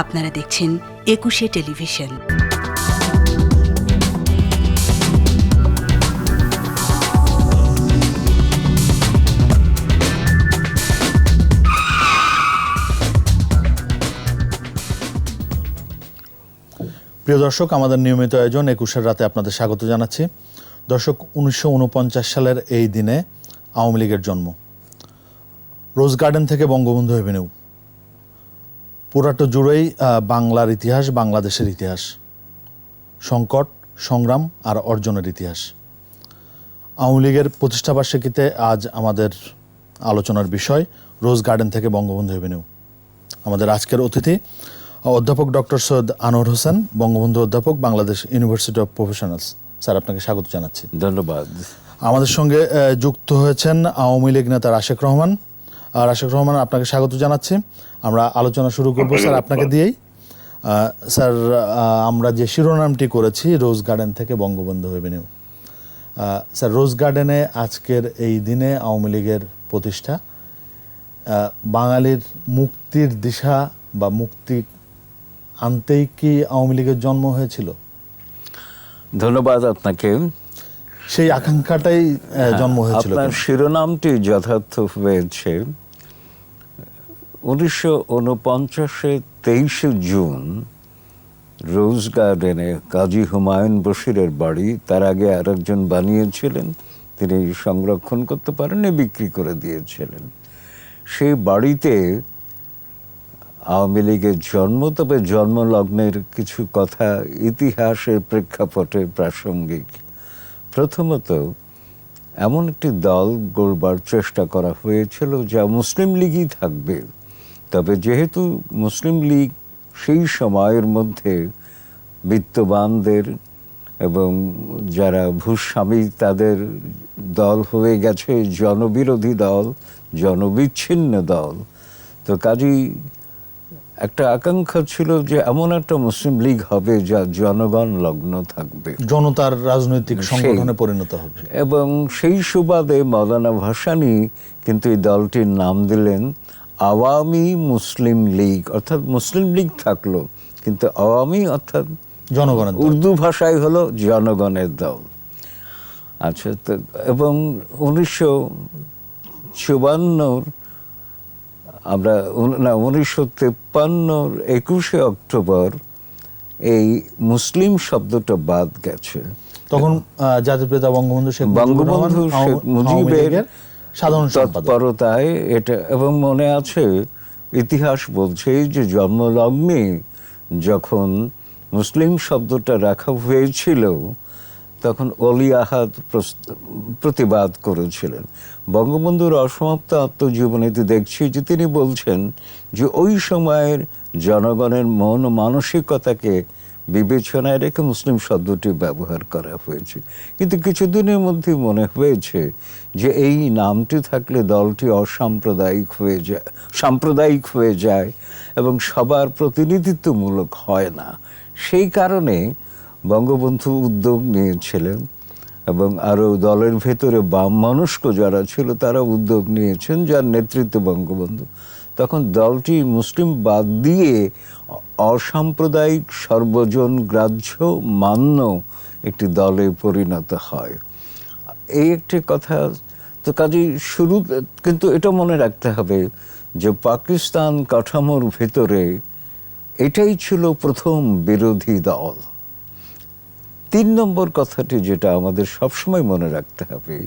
আপনারা দেখছেন একুশে টেলিভিশন। প্রিয় দর্শক, আমাদের নিয়মিত আয়োজন একুশের রাতে আপনাদের স্বাগত জানাচ্ছি। দর্শক, 1949 সালের এই দিনে আওয়ামী লীগের জন্ম। রোজ গার্ডেন থেকে বঙ্গবন্ধু এভিনিউ, পুরাটো জুড়েই বাংলার ইতিহাস, বাংলাদেশের ইতিহাস, সংকট, সংগ্রাম আর অর্জনের ইতিহাস। আওয়ামী লীগের প্রতিষ্ঠাবার্ষিকীতে আজ আমাদের আলোচনার বিষয় রোজ গার্ডেন থেকে বঙ্গবন্ধু এভিনিউ। আমাদের আজকের অতিথি অধ্যাপক ডক্টর সৈয়দ আনোয়ার হোসেন, বঙ্গবন্ধু অধ্যাপক, Bangladesh university of professionals. Sir, আপনাকে স্বাগত জানাচ্ছি। ধন্যবাদ। আমাদের সঙ্গে যুক্ত হয়েছেন আওয়ামী লীগ নেতা রাশেক রহমান। রাশেক রহমান, আপনাকে স্বাগত জানাচ্ছি। আমরা আলোচনা শুরু করব স্যার আপনাকে দিয়েই। স্যার, আমরা যে শিরোনামটি করেছি রোজ গার্ডেন থেকে বঙ্গবন্ধু এভিনিউ, স্যার, রোজ গার্ডেনে আজকের এই দিনে আওয়ামী লীগের প্রতিষ্ঠা, বাঙালির মুক্তির দিশা বা মুক্তি আনতেই কি আওয়ামী লীগের জন্ম হয়েছিল? ধন্যবাদ আপনাকে। সেই আকাঙ্ক্ষাটাই জন্ম হয়েছিল। আপনার শিরোনামটি যথার্থ হয়েছে। 1949-এ 23শে জুন রোজ গার্ডেনে কাজী হুমায়ুন বশিরের বাড়ি, তার আগে আরেকজন বানিয়েছিলেন, তিনি সংরক্ষণ করতে পারেননি, বিক্রি করে দিয়েছিলেন। সেই বাড়িতে আওয়ামী লীগের জন্ম। তবে জন্মলগ্নের কিছু কথা ইতিহাসের প্রেক্ষাপটে প্রাসঙ্গিক। প্রথমত, এমন একটি দল গড়বার চেষ্টা করা হয়েছিল যা মুসলিম লীগই থাকবে। তবে যেহেতু মুসলিম লীগ সেই সময়ের মধ্যে বিত্তবানদের এবং যারা ভূস্বামী তাদের দল হয়ে গেছে, জনবিরোধী দল, জনবিচ্ছিন্ন দল, তো কাজেই একটা আকাঙ্ক্ষা ছিল যে এমন একটা মুসলিম লীগ হবে যা জনগণ লগ্ন থাকবে, জনতার রাজনৈতিক সংগঠনে পরিণত হবে। এবং সেই সুবাদে মৌলানা ভাসানী কিন্তু এই দলটির নাম দিলেন আওয়ামী মুসলিম লীগ, অর্থাৎ মুসলিম লীগ থাকলো কিন্তু আওয়ামী অর্থাৎ জনগণের, উর্দু ভাষায় হলো জনগণের দল। আচ্ছা, তো এবং 1954 আমরা 1953 21শে অক্টোবর এই মুসলিম শব্দটা বাদ গেছে। তখন জাতির পিতা বঙ্গবন্ধু শেখ মুজিবের সাধারণ তৎপরতায় এটা, এবং মনে আছে ইতিহাস বলছে যে জন্মলগ্নে যখন মুসলিম শব্দটা রাখা হয়েছিল তখন অলি আহাদ প্রতিবাদ করেছিলেন। বঙ্গবন্ধুর অসমাপ্ত আত্মজীবনীতে দেখছি যে তিনি বলছেন যে ওই সময়ের জনগণের মন ও মানসিকতাকে বিবেচনায় রেখে মুসলিম শব্দটি ব্যবহার করা হয়েছে। কিন্তু কিছুদিনের মধ্যে মনে হয়েছে যে এই নামটি থাকলে দলটি সাম্প্রদায়িক হয়ে যায় এবং সবার প্রতিনিধিত্বমূলক হয় না। সেই কারণে বঙ্গবন্ধু উদ্যোগ নিয়েছিলেন এবং আরও দলের ভেতরে বাম মনস্ক যারা ছিল তারা উদ্যোগ নিয়েছেন, যার নেতৃত্বে বঙ্গবন্ধু। তখন দলটি মুসলিম বাদ দিয়ে অসাম্প্রদায়িক, সর্বজন গ্রাহ্য, মান্য একটি দলে পরিণত হয়। এই একটি কথা। তো কাজেই শুরু, কিন্তু এটা মনে রাখতে হবে যে পাকিস্তান কাঠামোর ভেতরে এটাই ছিল প্রথম বিরোধী দল। 3 নম্বর কথাটি যেটা আমাদের সবসময় মনে রাখতে হবে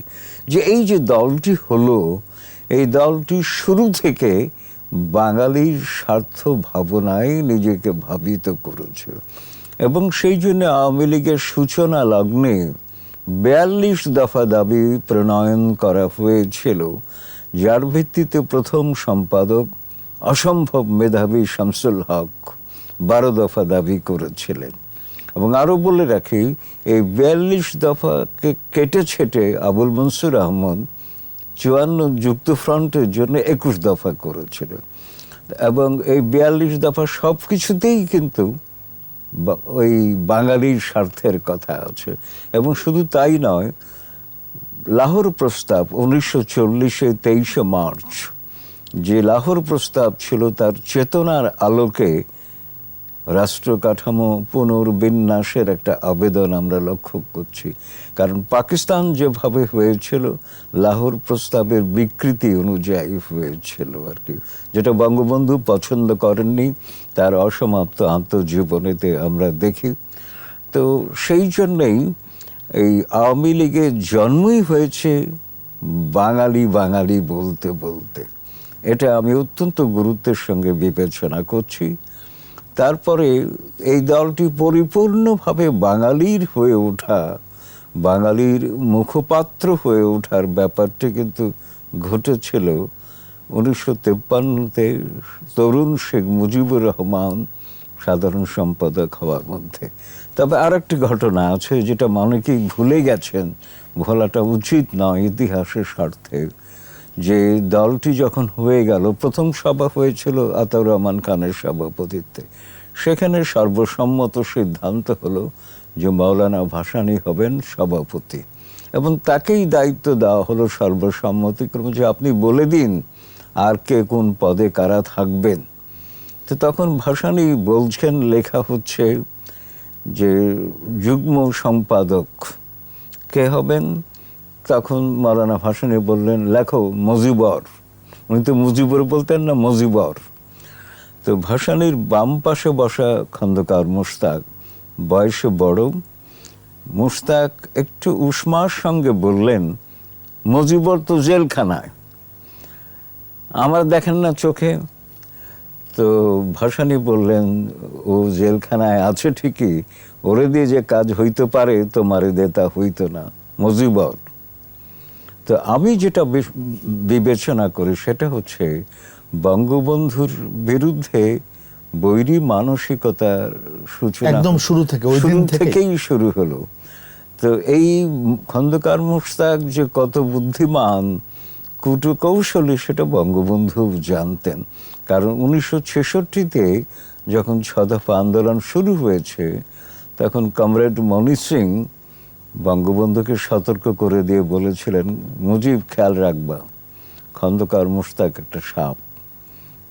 যে এই যে দলটি হলো, এই দলটি শুরু থেকে বাঙালির স্বার্থ ভাবনায় নিজেকে ভাবিত করেছে এবং সেই জন্য আওয়ামী লীগের সূচনা লগ্নে 42 দফা দাবি প্রণয়ন করা হয়েছিল, যার ভিত্তিতে প্রথম সম্পাদক অসম্ভব মেধাবী শামসুল হক 12 দফা দাবি করেছিলেন। এবং আরও বলে রাখি, এই 42 দফাকে কেটে ছেটে আবুল মনসুর আহমদ 54 যুক্তফ্রন্টের জন্য 21 দফা করেছিলেন। এবং এই 42 দফা সব কিছুতেই কিন্তু ওই বাঙালির স্বার্থের কথা আছে। এবং শুধু তাই নয়, লাহোর প্রস্তাব 1940-এ 23শে মার্চ যে লাহোর প্রস্তাব ছিল, তার চেতনার আলোকে রাষ্ট্র কাঠামো পুনর্বিন্যাসের একটা আবেদন আমরা লক্ষ্য করছি। কারণ পাকিস্তান যেভাবে হয়েছিল লাহোর প্রস্তাবের বিকৃতি অনুযায়ী হয়েছিল আর কি, যেটা বঙ্গবন্ধু পছন্দ করেননি তার অসমাপ্ত আত্মজীবনীতে আমরা দেখি। তো সেই জন্যেই এই আওয়ামী লীগের জন্মই হয়েছে বাঙালি বাঙালি বলতে বলতে, এটা আমি অত্যন্ত গুরুত্বের সঙ্গে বিবেচনা করছি। তারপরে এই দলটি পরিপূর্ণভাবে বাঙালির হয়ে ওঠা, বাঙালির মুখপাত্র হয়ে ওঠার ব্যাপারটি কিন্তু ঘটেছিল 1953-তে তরুণ শেখ মুজিবুর রহমান সাধারণ সম্পাদক হওয়ার মধ্যে। তবে আর একটি ঘটনা আছে যেটা অনেকেই ভুলে গেছেন, ভোলাটা উচিত নয় ইতিহাসের স্বার্থে, যে দলটি যখন হয়ে গেল, প্রথম সভা হয়েছিল আতাউর রহমান খানের সভাপতিত্বে। সেখানে সর্বসম্মত সিদ্ধান্ত হলো যে মাওলানা ভাসানী হবেন সভাপতি, এবং তাকেই দায়িত্ব দেওয়া হলো সর্বসম্মতিক্রমে যে আপনি বলে দিন আর কে কোন পদে কারা থাকবেন। তো তখন ভাসানী বলছেন, লেখা হচ্ছে যে যুগ্ম সম্পাদক কে হবেন। তখন মাওলানা ভাসানী বললেন, লেখো মুজিবর। উনি তো মুজিবর বলতেন না, মুজিবর। তো ভাসানীর বাম পাশে বসা খন্দকার মুশতাক বয়সে বড়। মুশতাক একটু উষ্মার সঙ্গে বললেন, মুজিবর তো জেলখানায়, আমার দেখেন না চোখে। তো ভাসানী বললেন, ও জেলখানায় আছে ঠিকই, ওরে দিয়ে যে কাজ হইতে পারে তোমারে দিয়ে তা হইতো না, মুজিবর। তো আমি যেটা বিবেচনা করি সেটা হচ্ছে বঙ্গবন্ধুর বিরুদ্ধে বৈরী মানসিকতার সূচনা একদম শুরু থেকে, ওই দিন থেকেই শুরু হলো। তো এই খন্দকার মুশতাক যে কত বুদ্ধিমান কূটকৌশলী সেটা বঙ্গবন্ধু জানতেন। কারণ 1966-তে যখন 6 দফা আন্দোলন শুরু হয়েছে, তখন কমরেড মনি সিং বঙ্গবন্ধুকে সতর্ক করে দিয়ে বলেছিলেন, মুজিব খেয়াল রাখবা, খন্দকার মুশতাক একটা সাপ,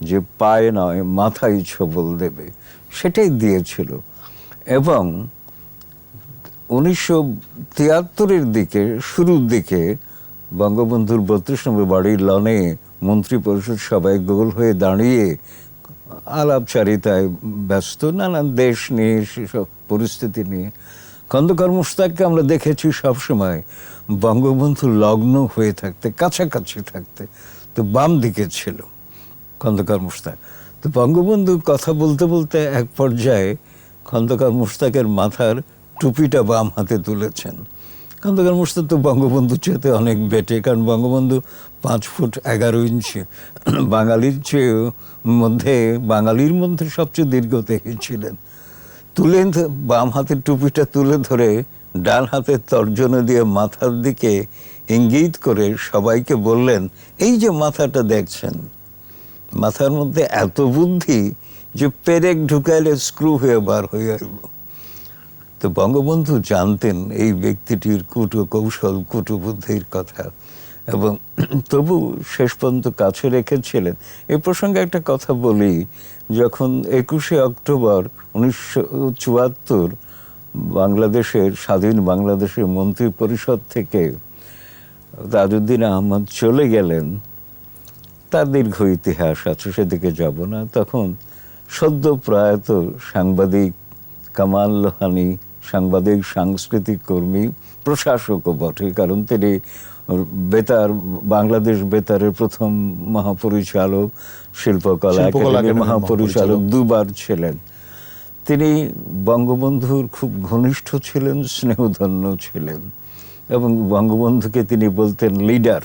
যে পায়ে নয় মাথায় ছোবল দেবে। সেটাই দিয়েছিল। এবং 1973-এর দিকে শুরুর দিকে বঙ্গবন্ধুর 32 নম্বর বাড়ির লনে মন্ত্রী পরিষদ সভায় গোল হয়ে দাঁড়িয়ে আলাপচারিতায় ব্যস্ত, নানান দেশ নিয়ে সেসব পরিস্থিতি নিয়ে খন্দকার মুশতাককে আমরা দেখেছি সবসময় বঙ্গবন্ধু লগ্ন হয়ে থাকতে, কাছাকাছি থাকতে। তো বাম দিকে ছিল খন্দকার মুশতাক। তো বঙ্গবন্ধু কথা বলতে বলতে এক পর্যায়ে খন্দকার মুশতাকের মাথার টুপিটা বাম হাতে তুলেছেন। খন্দকার মুশতাক তো বঙ্গবন্ধুর চেয়ে অনেক বেটে, কারণ বঙ্গবন্ধু 5 ফুট 11 ইঞ্চি, বাঙালির মধ্যে সবচেয়ে দীর্ঘদেহী ছিলেন। তুলে বাম হাতের টুপিটা তুলে ধরে ডান হাতের তর্জনী দিয়ে মাথার দিকে ইঙ্গিত করে সবাইকে বললেন, এই যে মাথাটা দেখছেন, মাথার মধ্যে এত বুদ্ধি যে পেরেক ঢুকাইলে স্ক্রু হয়ে বার হয়ে আসব। তো বঙ্গবন্ধু জানতেন এই ব্যক্তিটির কৌশল কুটবুদ্ধির কথা, এবং তবু শেষ পর্যন্ত কাছে রেখেছিলেন। এই প্রসঙ্গে একটা কথা বলি, যখন 21শে অক্টোবর 1974 বাংলাদেশের স্বাধীন বাংলাদেশের মন্ত্রী পরিষদ থেকে তাজউদ্দিন আহমদ চলে গেলেন, তার দীর্ঘ ইতিহাস আছে, সেদিকে যাব না। তখন সদ্য প্রয়াত সাংবাদিক কামাল লোহানী, সাংবাদিক, সাংস্কৃতিক কর্মী, প্রশাসকও বটে, কারণ তিনি বাংলাদেশ বেতারের প্রথম মহাপরিচালক, শিল্পকলা একাডেমির মহাপরিচালক 2 বার ছিলেন। তিনি বঙ্গবন্ধুর খুব ঘনিষ্ঠ ছিলেন, স্নেহধন্য ছিলেন, এবং বঙ্গবন্ধুকে তিনি বলতেন লিডার।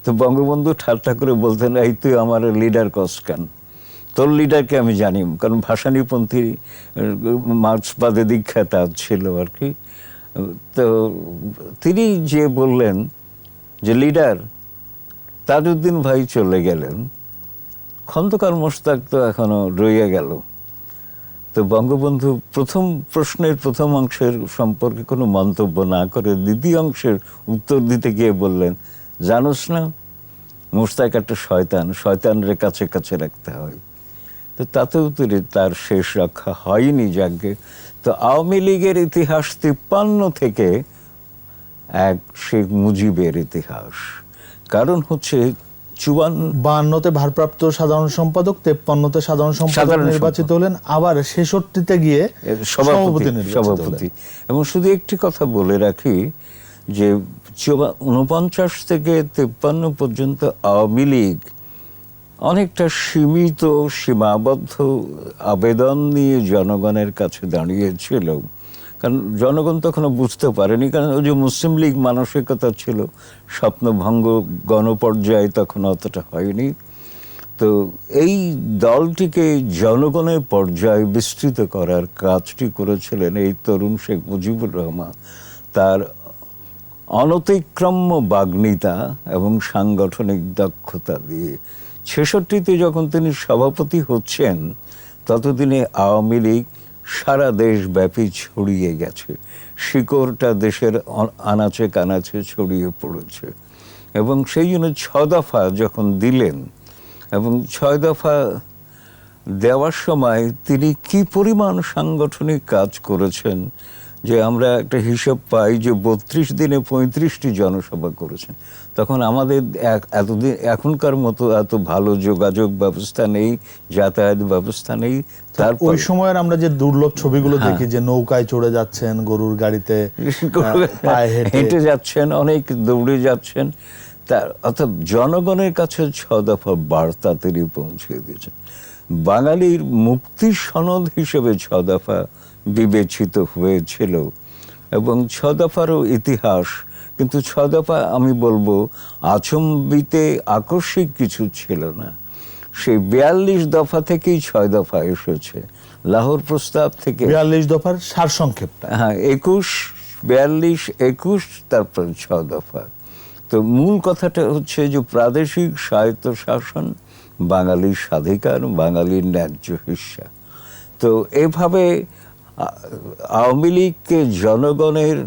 তো বঙ্গবন্ধু ঠাট্টা করে বলতেন, এই তুই আমার লিডার কসকান, তোর লিডারকে আমি জানি, কারণ ভাসানীপন্থী মার্ক্সবাদে দীক্ষা তার ছিল আর কি। তো তিনি যে বললেন যে লিডার, তাজউদ্দিন ভাই চলে গেলেন, খন্দকার মুশতাক তো এখনো রয়ে গেল। তো বঙ্গবন্ধু প্রথম প্রশ্নের প্রথম অংশের সম্পর্কে কোনো মন্তব্য না করে দ্বিতীয় অংশের উত্তর দিতে গিয়ে বললেন, জানোস না মুশতাক একটা শয়তান, শয়তানরে কাছে কাছে রাখতে হয়। তো তাতেও তিনি তার শেষ রক্ষা হয়নি যাকে। তো আওয়ামী লীগের ইতিহাস 53 থেকে এক শেখ মুজিবের ইতিহাস। কারণ হচ্ছে 52-তে ভারপ্রাপ্ত সাধারণ সম্পাদক, 53-তে সাধারণ সম্পাদক নির্বাচিত হলেন, আবার 66-তে গিয়ে সভাপতি। এবং শুধু একটি কথা বলে রাখি যে 49 থেকে 53 পর্যন্ত আওয়ামী লীগ অনেকটা সীমিত সীমাবদ্ধ আবেদন নিয়ে জনগণের কাছে দাঁড়িয়েছিল। কারণ জনগণ তখনও বুঝতে পারেনি, কারণ ওই যে মুসলিম লীগ মানসিকতা ছিল, স্বপ্নভঙ্গ গণপর্যায়ে তখন অতটা হয়নি। তো এই দলটিকে জনগণের পর্যায়ে বিস্তৃত করার কাজটি করেছিলেন এই তরুণ শেখ মুজিবুর রহমান। তার অনতিক্রম্য বাগ্মিতা এবং সাংগঠনিক দক্ষতা দিয়ে 66-তে যখন তিনি সভাপতি হচ্ছেন, ততদিনে আওয়ামী লীগ সারা দেশব্যাপী ছড়িয়ে গেছে, শিকড়টা দেশের আনাচে কানাচে ছড়িয়ে পড়েছে। এবং সেই জন্য 6 দফা যখন দিলেন, এবং 6 দফা দেওয়ার সময় তিনি কি পরিমাণ সাংগঠনিক কাজ করেছেন, যে আমরা একটা হিসাব পাই যে 32 দিনে 35টি জনসভা করেছেন। তখন আমাদের এতদিন এখনকার মতো এত ভালো যোগাযোগ ব্যবস্থা নেই, যাতায়াত ব্যবস্থা নেই। তারপর ওই সময়ের আমরা যে দুর্লভ ছবিগুলো দেখি, যে নৌকায় চড়ে যাচ্ছেন, গরুর গাড়িতে পায়ে হেঁটে যাচ্ছেন, অনেক দৌড়ে যাচ্ছেন, তার অর্থাৎ জনগণের কাছে 6 দফা বার্তা তিনি পৌঁছে দিয়েছেন। বাঙালির মুক্তি সনদ হিসেবে 6 দফা বিবেচিত হয়েছিল। এবং 6 দফারও ইতিহাস, কিন্তু 6 দফা আমি বলবো আচম্বিতে আকস্মিক কিছু ছিল না। সেই 42 দফা থেকেই 6 দফা এসেছে। লাহোর প্রস্তাব থেকে 42 দফার সারসংক্ষেপটা, হ্যাঁ, 21, 42, 21, তারপর 6 দফা। তো মূল কথাটা হচ্ছে যে প্রাদেশিক স্বায়ত্তশাসন, বাঙালির স্বাধিকার, বাঙালির ন্যায্য হিস্সা। তো এভাবে আওয়ামী লীগকে জনগণের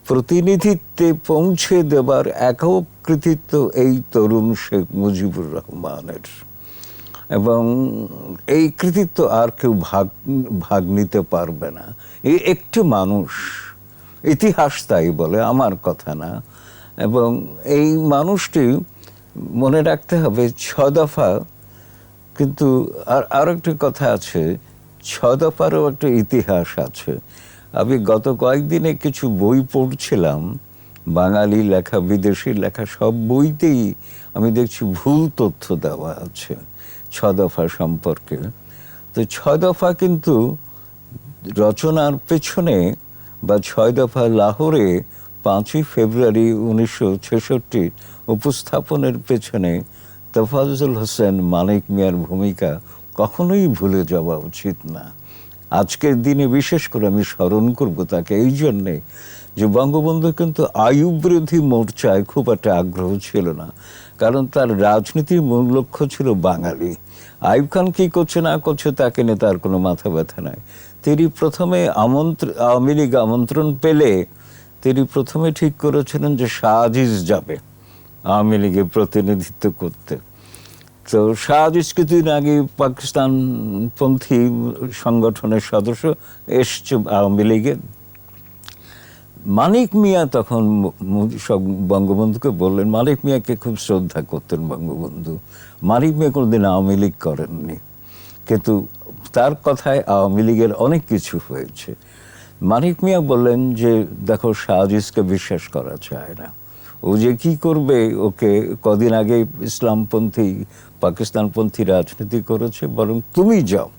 প্রতিনিধিত্বে পৌঁছে দেবার একক কৃতিত্ব এই তরুণ শেখ মুজিবুর রহমানের। এবং এই কৃতিত্ব আর কেউ ভাগ নিতে পারবে না। এই একটি মানুষ, ইতিহাস তাই বলে, আমার কথা না। এবং এই মানুষটি মনে রাখতে হবে 6 দফা, কিন্তু আর একটা কথা আছে, 6 দফারও একটা ইতিহাস আছে। আমি গত কয়েকদিনে কিছু বই পড়ছিলাম, বাঙালি লেখা, বিদেশি লেখা, সব বইতেই আমি দেখছি ভুল তথ্য দেওয়া আছে 6 দফা সম্পর্কে। তো 6 দফা কিন্তু রচনার পেছনে, বা 6 দফা লাহোরে 5ই ফেব্রুয়ারি 1966 উপস্থাপনের পেছনে তোফাজ্জল হোসেন মানিক মিয়ার ভূমিকা কখনোই ভুলে যাওয়া উচিত না। আজকের দিনে বিশেষ করে আমি স্মরণ করব তাকে এই জন্যে যে বঙ্গবন্ধু কিন্তু আইয়ুব বিরোধী মোর্চায় খুব একটা আগ্রহ ছিল না, কারণ তার রাজনীতির মূল লক্ষ্য ছিল বাঙালি। আইয়ুব খান কি করছে না করছে তাকে নিয়ে তার কোনো মাথা ব্যথা নাই। তিনি প্রথমে আওয়ামী লীগ আমন্ত্রণ পেলে তিনি প্রথমে ঠিক করেছিলেন যে শাহ আজিজ যাবে আওয়ামী লীগের প্রতিনিধিত্ব করতে। তো শাহ আজিজ কিছুদিন আগে পাকিস্তানপন্থী সংগঠনের সদস্য এসছে আওয়ামী লীগের। মানিক মিয়া তখন বঙ্গবন্ধুকে বললেন, মানিক মিয়াকে খুব শ্রদ্ধা করতেন বঙ্গবন্ধু, মানিক মিয়া কোনোদিন আওয়ামী লীগ করেননি, কিন্তু তার কথায় আওয়ামী লীগের অনেক কিছু হয়েছে। মানিক মিয়া বললেন যে দেখো, শাহ আজিজকে বিশ্বাস করা যায় না, ও যে কি করবে, ওকে কদিন আগে ইসলামপন্থী পাকিস্তানপন্থী রাজনীতি করেছে, বরং তুমি যাও,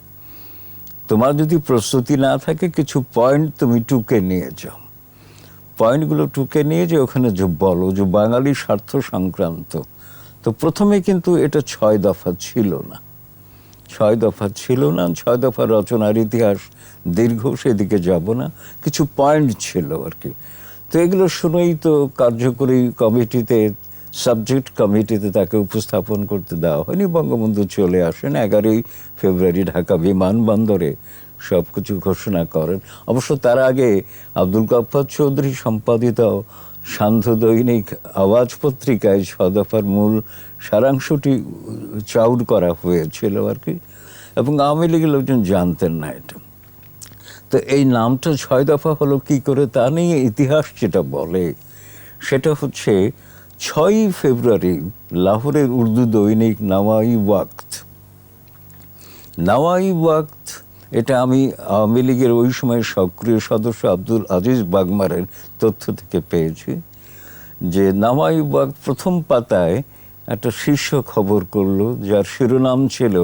তোমার যদি প্রস্তুতি না থাকে কিছু পয়েন্ট তুমি টুকে নিয়ে যাও, পয়েন্টগুলো টুকে নিয়ে যে ওখানে যে বলো যে বাঙালি স্বার্থ সংক্রান্ত। তো প্রথমে কিন্তু এটা 6 দফা ছিল না, 6 দফা ছিল না। 6 দফা রচনার ইতিহাস দীর্ঘ, সেদিকে যাব না, কিছু পয়েন্ট ছিল আর কি। তো এগুলো শুনেই তো কার্যকরী কমিটিতে, সাবজেক্ট কমিটিতে তাকে উপস্থাপন করতে দেওয়া হয়নি। বঙ্গবন্ধু চলে আসেন 11ই ফেব্রুয়ারি ঢাকা বিমানবন্দরে, সব কিছু ঘোষণা করেন। অবশ্য তার আগে আব্দুল গফফার চৌধুরী সম্পাদিত সান্ধ্য দৈনিক আওয়াজ পত্রিকায় 6 দফার মূল সারাংশটি চাউর করা হয়েছিল আর কি। এবং আওয়ামী লীগের লোকজন জানতেন না এটা। তো এই নামটা 6 দফা হলো কি করে তা নিয়ে ইতিহাস যেটা বলে সেটা হচ্ছে 6ই ফেব্রুয়ারি লাহোরের উর্দু দৈনিক নওয়াই ওয়াক্ত, এটা আমি আওয়ামী লীগের ওই সময় সক্রিয় সদস্য আব্দুল আজিজ বাগমারের তথ্য থেকে পেয়েছি যে নওয়াই ওয়াক্ত প্রথম পাতায় একটা শীর্ষ খবর করলো যার শিরোনাম ছিল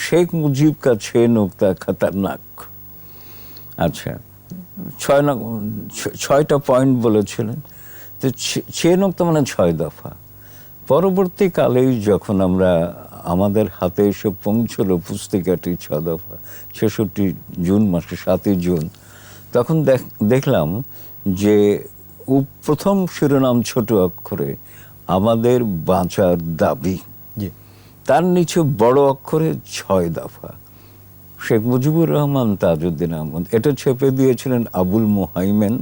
শেখ মুজিব কা 6 নুকতা খতরনাক। আচ্ছা, 6টা পয়েন্ট বলেছিলেন, তো 6 নুকতা মানে 6 দফা। পরবর্তীকালে যখন আমাদের হাতে এসে পৌঁছলো পুস্তিকাটি 6 দফা 66 জুন মাসে 7ই জুন, তখন দেখলাম যে প্রথম শিরোনাম ছোট অক্ষরে আমাদের বাঁচার দাবি, তার নিচে বড় অক্ষরে 6 দফা। শেখ মুজিবুর রহমান তাজউদ্দিন আহমদ এটা ছেপে দিয়েছিলেন আবুল মুহাইমেন,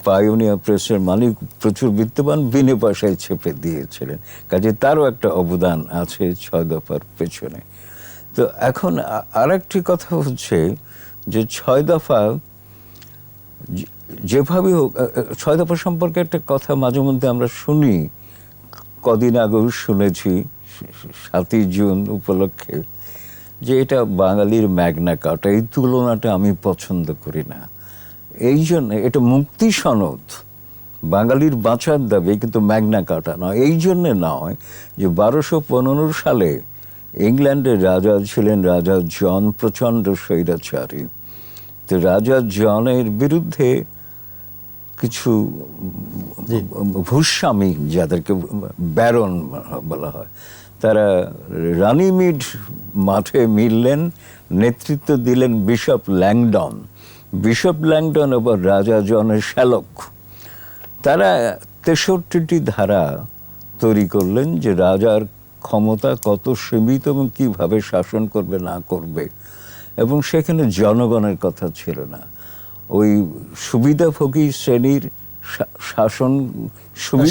পাইওনিয়ার প্রেসের মালিক, প্রচুর বিত্তবান, বিনে পয়সায় ছেপে দিয়েছিলেন, কাজে তারও একটা অবদান আছে 6 দফার পেছনে। তো এখন আরেকটি কথা হচ্ছে যে 6 দফা যেভাবে হোক, 6 দফা সম্পর্কে একটা কথা মাঝে মধ্যে আমরা শুনি, কদিন আগেও শুনেছি 7ই জুন উপলক্ষে, যে এটা বাঙালির ম্যাগনা কার্টা। এই তুলনাটা আমি পছন্দ করি না। এই জন্য এটা মুক্তি সনদ, বাঙালির বাঁচার দাবি, কিন্তু ম্যাগনা কার্টা নয়। এই জন্যে নয় যে 1215 সালে ইংল্যান্ডের রাজা ছিলেন রাজা জন, প্রচণ্ড স্বৈরাচারী। তো রাজা জনের বিরুদ্ধে কিছু ভূস্বামী, যাদেরকে ব্যারন বলা হয়, তারা রানীমিড মাঠে মিললেন, নেতৃত্ব দিলেন বিশপ ল্যাংডন এবং রাজা জনের শ্যালক। তারা 63টি ধারা তৈরি করলেন যে রাজার ক্ষমতা কত সীমিত এবং কিভাবে শাসন করবে না করবে, এবং সেখানে জনগণের কথা ছিল না। ওই সুবিধাভোগী শ্রেণীর শাসন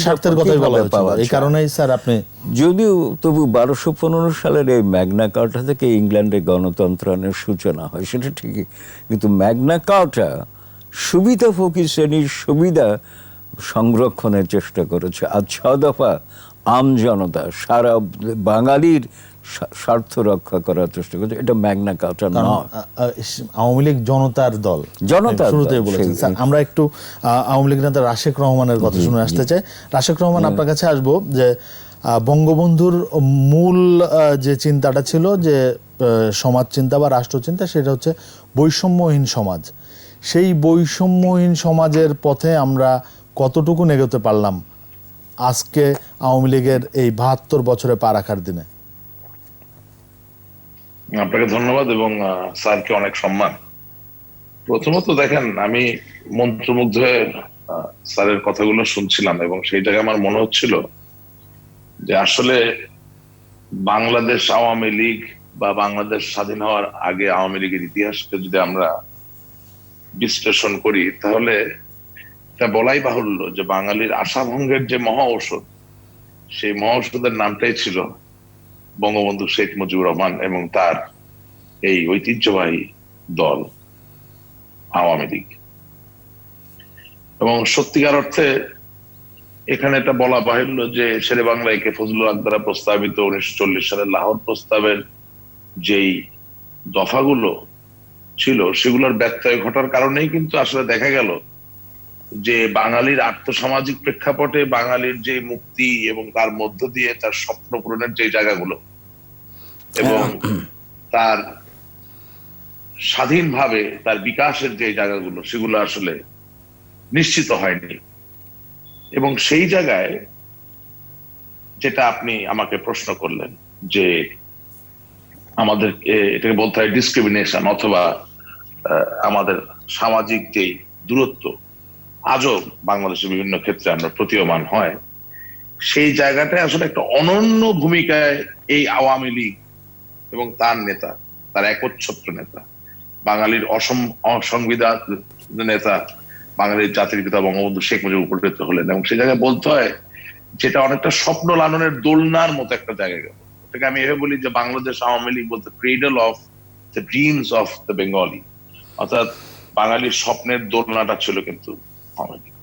স্বার্থের কথাই বলা হচ্ছে। এই কারণেই স্যার আপনি, যদিও তবু 1215 সালের এই ম্যাগনা কার্টা থেকে ইংল্যান্ডে গণতন্ত্রের সূচনা হয়, সেটা ঠিকই, কিন্তু ম্যাগনা কার্টা সুবিধাভোগী শ্রেণীর সুবিধা সংরক্ষণের চেষ্টা করেছে, আর 6 দফা আম জনতা, সারা বাঙালির স্বার্থ রক্ষা করার চেষ্টা করছে। এটা ম্যাগনা কার্টা নয়। আওয়ামী লীগ জনতার দল, শুরুতেই বলেছেন। স্যার, আমরা একটু আওয়ামী লীগ নেতা রাশেক রহমানের কথা শুনে আসতে চাই। রাশেক রহমান, আপনার কাছে আসবো যে বঙ্গবন্ধুর মূল যে চিন্তাটা ছিল, যে সমাজ চিন্তা বা রাষ্ট্র চিন্তা, সেটা হচ্ছে বৈষম্যহীন সমাজ। সেই বৈষম্যহীন সমাজের পথে আমরা কতটুকু এগোতে পারলাম আজকে আওয়ামী লীগের এই 72 বছরে পা রাখার দিনে? আপনাকে ধন্যবাদ এবং স্যারকে অনেক সম্মান। প্রথমত দেখেন, আমি মন্ত্রমুগ্ধ হয়ে স্যারের কথাগুলো শুনছিলাম এবং সেই জায়গায় আমার মনে হচ্ছিল যে আসলে বাংলাদেশ আওয়ামী লীগ বা বাংলাদেশ স্বাধীন হওয়ার আগে আওয়ামী লীগের ইতিহাসকে যদি আমরা বিশ্লেষণ করি, তাহলে তা বলাই বাহুল্য যে বাঙালির আশাভঙ্গের যে মহা ঔষধ, সেই মহা ঔষধের নামটাই ছিল বঙ্গবন্ধু শেখ মুজিবুর রহমান এবং তার এই ঐতিহ্যবাহী দল আওয়ামী লীগ। এবং সত্যিকার অর্থে এখানে এটা বলা বাহুল্য যে শেরে বাংলা একে ফজলুল হক দ্বারা প্রস্তাবিত 1940 সালের লাহোর প্রস্তাবের যেই দফাগুলো ছিল, সেগুলোর ব্যত্যয় ঘটার কারণেই কিন্তু আসলে দেখা গেল যে বাঙালির আর্থসামাজিক প্রেক্ষাপটে বাঙালির যে মুক্তি এবং তার মধ্য দিয়ে তার স্বপ্ন পূরণের যে জায়গাগুলো এবং তার স্বাধীনভাবে তার বিকাশের যে জায়গাগুলো, সেগুলো আসলে নিশ্চিত হয়নি। এবং সেই জায়গায় যেটা আপনি আমাকে প্রশ্ন করলেন যে আমাদের এটাকে বলতে হয় ডিসক্রিমিনেশন, অথবা আমাদের সামাজিক যে দূরত্ব আজও বাংলাদেশের বিভিন্ন ক্ষেত্রে আমরা প্রতীয়মান হয়, সেই জায়গাটায় আসলে একটা অনন্য ভূমিকায় এই আওয়ামী লীগ এবং তার নেতা, তার একচ্ছত্র নেতা, বাঙালির অসংবিধান নেতা, বাঙালির জাতির পিতা বঙ্গবন্ধু শেখ মুজিব উপনীত হলেন। এবং সেই জায়গায় বলতে হয় যেটা অনেকটা স্বপ্ন লালনের দোলনার মতো একটা জায়গা গেল। এটাকে আমি এভাবে বলি যে বাংলাদেশ আওয়ামী লীগ বলতে cradle of the dreams of the Bengali, অর্থাৎ বাঙালির স্বপ্নের দোলনাটা ছিল কিন্তু আওয়ামী লীগ।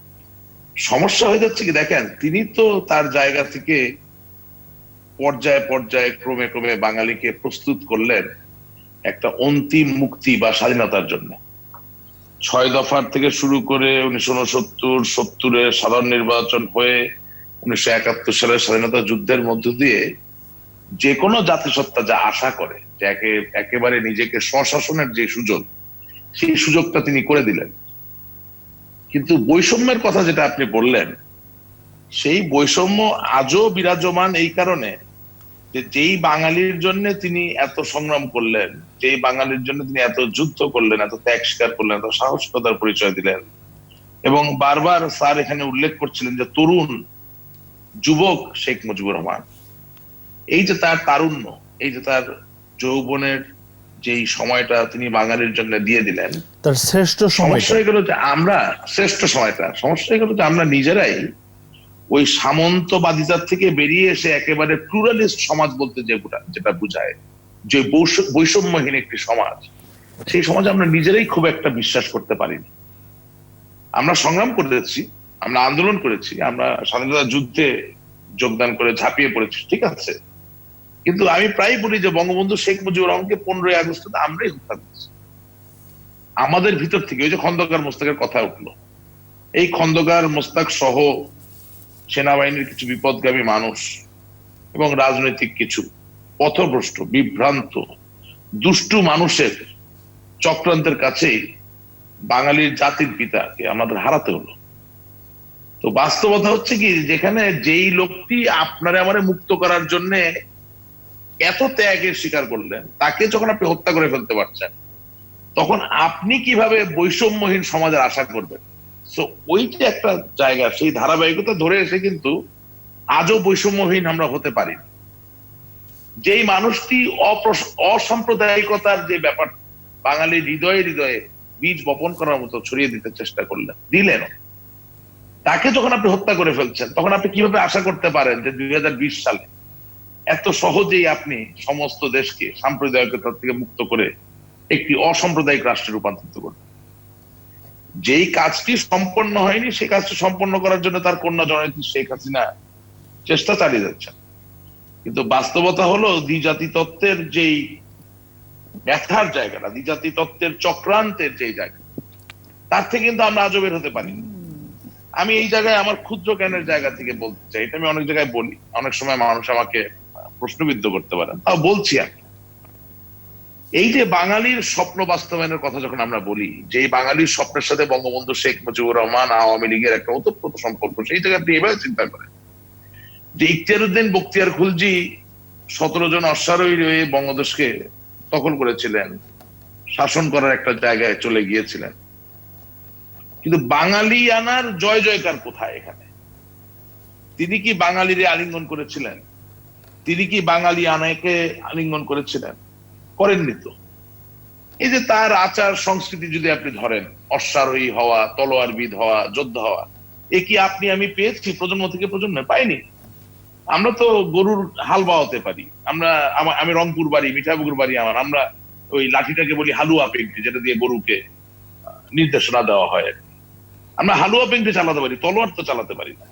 সমস্যা হয়ে যাচ্ছে কি দেখেন, তিনি তো তার জায়গা থেকে পর্যায়ে পর্যায়ে ক্রমে ক্রমে বাঙালিকে প্রস্তুত করলেন একটা অন্তিম মুক্তি বা স্বাধীনতার জন্য। 6 দফার থেকে শুরু করে 1969-70 সাধারণ নির্বাচন হয়ে 1971 সালের স্বাধীনতা যুদ্ধের মধ্য দিয়ে যে কোনো জাতিসত্তা যা আশা করে যে একেবারে নিজেকে স্বশাসনের যে সুযোগ, সেই সুযোগটা তিনি করে দিলেন। কিন্তু বৈষম্যের কথা যেটা আপনি বললেন, সেই বৈষম্য আজও বিরাজমান এই কারণে যে যেই বাঙালির জন্য তিনি এত সংগ্রাম করলেন, যেই বাঙালির জন্য তিনি এত যুদ্ধ করলেন, এত ত্যাগ স্বীকার করলেন, এত সাহসিকতার পরিচয় দিলেন, এবং বারবার স্যার এখানে উল্লেখ করছিলেন যে তরুণ যুবক শেখ মুজিবুর রহমান, এই যে তার তারুণ্য, এই যে তার যৌবনের যেই সময়টা তিনি বাঙালির জন্য দিয়ে দিলেন, তার শ্রেষ্ঠ সমস্যা হয়ে গেল যে আমরা শ্রেষ্ঠ সময়টা, সমস্যা হয়ে গেল যে আমরা নিজেরাই ওই সামন্তবাদিতার থেকে বেরিয়ে এসে একেবারে প্লুরালিস্ট সমাজ বলতে যেটা বোঝায়, যে বৈষম্যহীন একটি সমাজ, সেই সমাজে আমরা নিজেরাই খুব একটা বিশ্বাস করতে পারিনি। আমরা সংগ্রাম করেছি, আমরা আন্দোলন করেছি, আমরা স্বাধীনতা যুদ্ধে যোগদান করে ঝাঁপিয়ে পড়েছি, ঠিক আছে, কিন্তু আমি প্রায় বলি যে বঙ্গবন্ধু শেখ মুজিবুর রহমানকে 15ই আগস্ট আমরাই হত্যা করেছি আমাদের ভিতর থেকে। ওই যে খন্দকার মোস্তাকের কথা উঠলো, এই খন্দকার মোস্তাক সহ সেনাবাহিনীর কিছু বিপদগামী মানুষ এবং রাজনৈতিক কিছু পথভ্রষ্ট বিভ্রান্ত দুষ্টু মানুষের চক্রান্তের কাছেই বাঙালির জাতির পিতাকে আমাদের হারাতে হলো। তো বাস্তবতা হচ্ছে কি, যেখানে যেই লোকটি আপনারা আমারে মুক্ত করার জন্য এত ত্যাগের স্বীকার করলেন, তাকে যখন আপনি হত্যা করে ফেলতে পারছেন, তখন আপনি কিভাবে বৈষম্যহীন সমাজের আশা করবেন? তো ওই যে একটা জায়গা, সেই ধারাবাহিকতা ধরে এসে কিন্তু আজও বৈষম্যহীন আমরা হতে পারি। যেই মানুষটি অসাম্প্রদায়িকতার যে ব্যাপার বাঙালির হৃদয়ে হৃদয়ে বীজ বপন করার মতো ছড়িয়ে দিতে চেষ্টা দিলেন, তাকে যখন আপনি হত্যা করে ফেলছেন, তখন আপনি কিভাবে আশা করতে পারেন যে 2020 সালে এত সহজেই আপনি সমস্ত দেশকে সাম্প্রদায়িকতা থেকে মুক্ত করে একটি অসাম্প্রদায়িক রাষ্ট্রে রূপান্তরিত করবেন? যেই কাজটি সম্পন্ন হয়নি, সেই কাজটি সম্পন্ন করার জন্য তার কন্যা জননেত্রী শেখ হাসিনা চেষ্টা চালিয়ে যাচ্ছেন। কিন্তু বাস্তবতা হলো দ্বিজাতি তত্ত্বের যেই ব্যথার জায়গাটা, দ্বিজাতি তত্ত্বের চক্রান্তের যেই জায়গা, তার থেকে কিন্তু আমরা আজও বের হতে পারি। আমি এই জায়গায় আমার ক্ষুদ্র জ্ঞানের জায়গা থেকে বলতে চাই, এটা আমি অনেক জায়গায় বলি, অনেক সময় মানুষ আমাকে প্রশ্নবিদ্ধ করতে পারেন, তাও বলছি আমি। এই যে বাঙালির স্বপ্ন বাস্তবায়নের কথা যখন আমরা বলি, যে বাঙালির স্বপ্নের সাথে বঙ্গবন্ধু শেখ মুজিবুর রহমান আওয়ামী লীগের একটা ওতপ্রোত সম্পর্ক, সেই জায়গায় আপনি এভাবে চিন্তা করেন যে ইখতিয়ারউদ্দিন বখতিয়ার খুলজি 17 জন অশ্বারোহী হয়ে বঙ্গদেশকে দখল করেছিলেন, শাসন করার একটা জায়গায় চলে গিয়েছিলেন, কিন্তু বাঙালি আনার জয় জয়কার কোথায় এখানে? তিনি কি বাঙালিরে আলিঙ্গন করেছিলেন? তিনি কি বাঙালি আনাকে আলিঙ্গন করেছিলেন? করেননি তো। এই যে তার আচার সংস্কৃতি যদি আপনি ধরেন, অশ্বারোহী হওয়া, তলোয়ারবিদ হওয়া, যোদ্ধা হওয়া, এ কি আপনি আমি পেয়েছি প্রজন্ম থেকে প্রজন্মে? পাইনি। আমরা তো গরুর হাল বাওয়াতে পারি, আমি রংপুর বাড়ি, মিঠাপুকুর বাড়ি আমার, আমরা ওই লাঠিটাকে বলি হালুয়া পেঙ্কি, যেটা দিয়ে গরুকে নির্দেশনা দেওয়া হয়। আমরা হালুয়া পেঙ্কি চালাতে পারি, তলোয়ার তো চালাতে পারি না।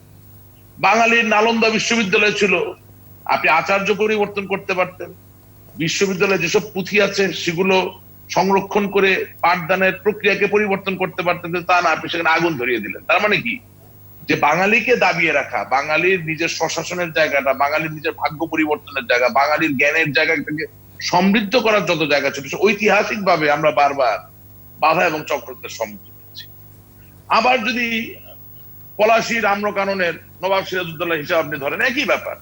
বাঙালির নালন্দা বিশ্ববিদ্যালয় ছিল, আপনি আচার্য পরিবর্তন করতে পারতেন, বিশ্ববিদ্যালয়ে যেসব পুঁথি আছে সেগুলো সংরক্ষণ করে পাঠদানের প্রক্রিয়াকে পরিবর্তন করতে পারতেন, তা না, আপনি সেখানে আগুন ধরিয়ে দিলেন। তার মানে কি, যে বাঙালিকে দাবিয়ে রাখা, বাঙালির নিজের স্বশাসনের জায়গাটা, বাঙালির নিজের ভাগ্য পরিবর্তনের জায়গা, বাঙালির জ্ঞানের জায়গাটাকে সমৃদ্ধ করার যত জায়গা ছিল, ঐতিহাসিক ভাবে আমরা বারবার বাধা এবং চক্রান্তের সম্মুখীন হয়েছি। আবার যদি পলাশী রামকাননের নবাব সিরাজউদ্দৌলা হিসাব আপনি ধরেন, একই ব্যাপার।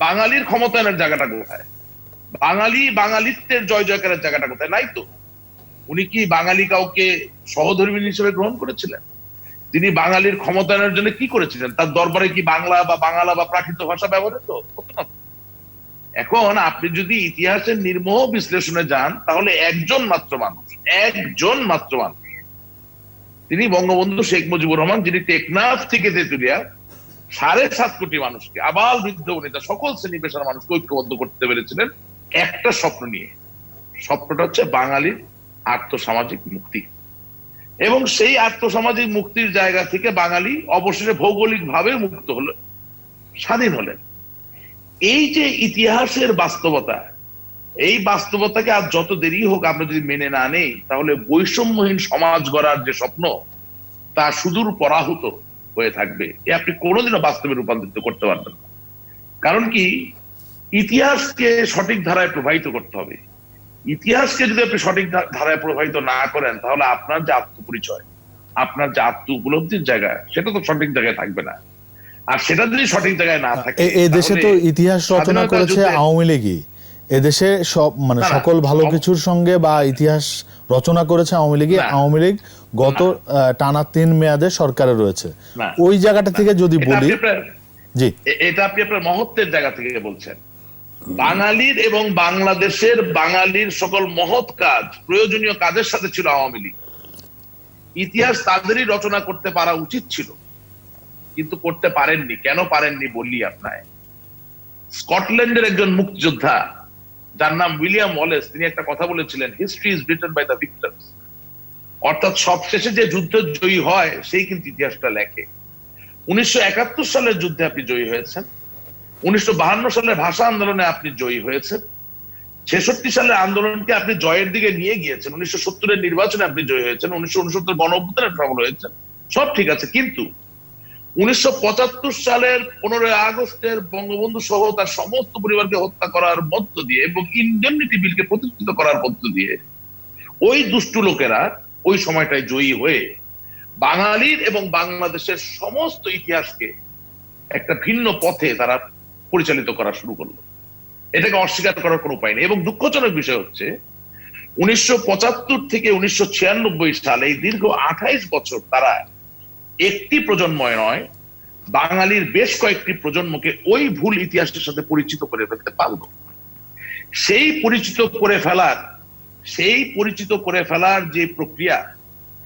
বাঙালির ক্ষমতায়নের জায়গাটা কোথায়? বাঙালিত্বের জয় জয়কারের জায়গাটা কোথায়? নাই তো। উনি কি বাঙালি কাউকে সহধর্মী হিসেবে গ্রহণ করেছিলেন? তিনি বাঙালির ক্ষমতায়নের জন্য কি করেছিলেন? তার দরবারে কি বাংলা বা বাঙালা বা প্রাকৃত ভাষা ব্যবহৃত হতো না? এখন আপনি যদি ইতিহাসের নির্মোহ বিশ্লেষণে যান, তাহলে একজন মাত্র মানুষ, তিনি বঙ্গবন্ধু শেখ মুজিবুর রহমান, যিনি টেকনাফ থেকে তেতুলিয়া 7.5 কোটি মানুষকে, আবাল বৃদ্ধ বনিতা সকল শ্রেণী পেশার মানুষকে ঐক্যবদ্ধ করতে পেরেছিলেন একটা স্বপ্ন নিয়ে। স্বপ্নটা হচ্ছে বাঙালির আর্থসামাজিক মুক্তি। এবং সেই আর্থসামাজিক মুক্তির জায়গা থেকে বাঙালি অবশেষে ভৌগোলিক ভাবে মুক্ত হলো, স্বাধীন হলেন। এই যে ইতিহাসের বাস্তবতা, এই বাস্তবতাকে আজ যত দেরি হোক আমরা যদি মেনে না নেই, তাহলে বৈষম্যহীন সমাজ গড়ার যে স্বপ্ন তা সুদূর পরাহুত হয়ে থাকবে। এ আপনি কোনোদিনও বাস্তবে রূপান্তরিত করতে পারবেন না। কারণ কি, ইতিহাসকে সঠিক ধারায় প্রবাহিত করতে হবে। ইতিহাসকে যদি আপনি সঠিক ধারায় প্রবাহিত না করেন, তাহলে আপনার যে আত্মপরিচয়, আপনার যে আত্ম উপলব্ধির জায়গা, সেটা তো সঠিক জায়গায় থাকবে না। আর সেটা যদি সঠিক জায়গায় না থাকে, এই দেশে তো ইতিহাস রচনা করেছে আওয়ামী লীগই। এদেশে সব মানে সকল ভালো কিছুর সঙ্গে বা ইতিহাস রচনা করেছে আওয়ামী লীগই। আওয়ামী লীগ গত টানা 3 মেয়াদে সরকারে রয়েছে। ওই জায়গাটা থেকে যদি বলি, জি, এটা আপনি আপনার মহত্বের জায়গা থেকে বলছেন। বাঙালির এবং বাংলাদেশের বাঙালির সকল মহৎ কাজ, প্রয়োজনীয় কাজের সাথে ছিল আওয়ামী লীগ। ইতিহাস তাদেরই রচনা করতে পারা উচিত ছিল, কিন্তু করতে পারেননি। কেন পারেননি বললি আপনায়। স্কটল্যান্ডের একজন মুক্তিযোদ্ধা যার নাম উইলিয়াম ওয়ালেস, তিনি একটা কথা বলেছিলেন, history is written by the victors. অর্থাৎ সবশেষে যে যুদ্ধ জয়ী হয় সেই কিন্তু ইতিহাসটা লেখে। 1971 সালের যুদ্ধে আপনি জয়ী হয়েছেন, 1952 সালের ভাষা আন্দোলনে আপনি জয়ী হয়েছেন, 66 সালের আন্দোলনকে আপনি জয়ের দিকে নিয়ে গিয়েছেন, 1970-এর নির্বাচনে আপনি জয়ী হয়েছেন, 1969 গণ অভ্যুত্থানে সফল হয়েছেন, সব ঠিক আছে। কিন্তু 1975 সালের 15 আগস্টের বঙ্গবন্ধু সহ তার সমস্ত পরিবারকে হত্যা করার মধ্য দিয়ে এবং ইনডেমনিটি বিলকে প্রতিষ্ঠিত করার মধ্য দিয়ে ওই দুষ্টু লোকেরা ওই সময়টায় জয়ী হয়ে বাঙালির এবং বাংলাদেশের সমস্ত ইতিহাসকে একটা ভিন্ন পথে তারা পরিচালিত করা শুরু করলো। এটাকে অস্বীকার করার কোনো উপায় নেই। এবং দুঃখজনক বিষয় হচ্ছে 1975 থেকে 1996 সালে এই দীর্ঘ 28 বছর তারা একটি প্রজন্ম নয়, বাঙালির বেশ কয়েকটি প্রজন্মকে ওই ভুল ইতিহাসের সাথে পরিচিত করে ফেলতে পারলো। সেই পরিচিত করে ফেলার যে প্রক্রিয়া,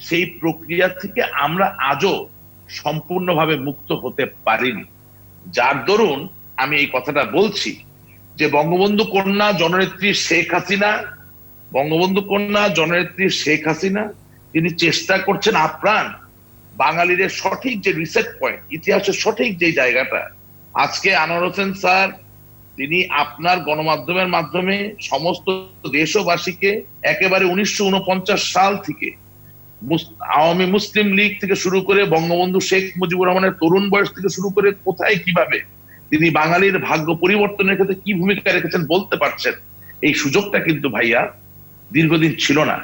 সেই প্রক্রিয়া থেকে আমরা আজও সম্পূর্ণভাবে মুক্ত হতে পারিনি। যার দরুন আমি এই কথাটা বলছি যে বঙ্গবন্ধু কন্যা জননেত্রী শেখ হাসিনা তিনি চেষ্টা করছেন আপ্রাণ বাঙালিদের সঠিক যে রিসেট পয়েন্ট, ইতিহাসের সঠিক যে জায়গাটা, আজকে আনোয়ার হোসেন স্যার তিনি আপনার গণমাধ্যমের মাধ্যমে সমস্ত দেশবাসীকে একেবারে 1949 সাল থেকে আওয়ামী মুসলিম লীগ থেকে শুরু করে বঙ্গবন্ধু শেখ মুজিবুর রহমানের তরুণ বয়স থেকে শুরু করে কোথায় কিভাবে তিনি বাঙালির ভাগ্য পরিবর্তনের ক্ষেত্রে কি ভূমিকা রেখেছেন বলতে পারছেন। এই সুযোগটা কিন্তু ভাইয়া দীর্ঘদিন ছিল না।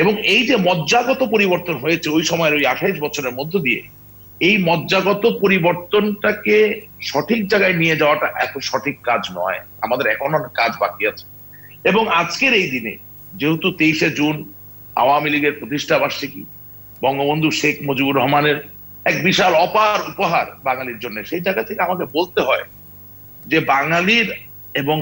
এবং এই যে মজ্জাগত পরিবর্তন হয়েছে ওই সময়ের ওই 28 বছরের মধ্য দিয়ে, এই মজ্জাগত পরিবর্তনটাকে সঠিক জায়গায় নিয়ে যাওয়াটা এত সঠিক কাজ নয়। আমাদের এখন অনেক কাজ বাকি আছে। এবং আজকের এই দিনে যেহেতু 23শে জুন আওয়ামী লীগের প্রতিষ্ঠা বার্ষিকী, বঙ্গবন্ধু শেখ মুজিবুর রহমানের এক বিশাল অপার উপহার বাঙালির জন্য, সেই জায়গা থেকে আমাকে বলতে হয় যে বাঙালির এবং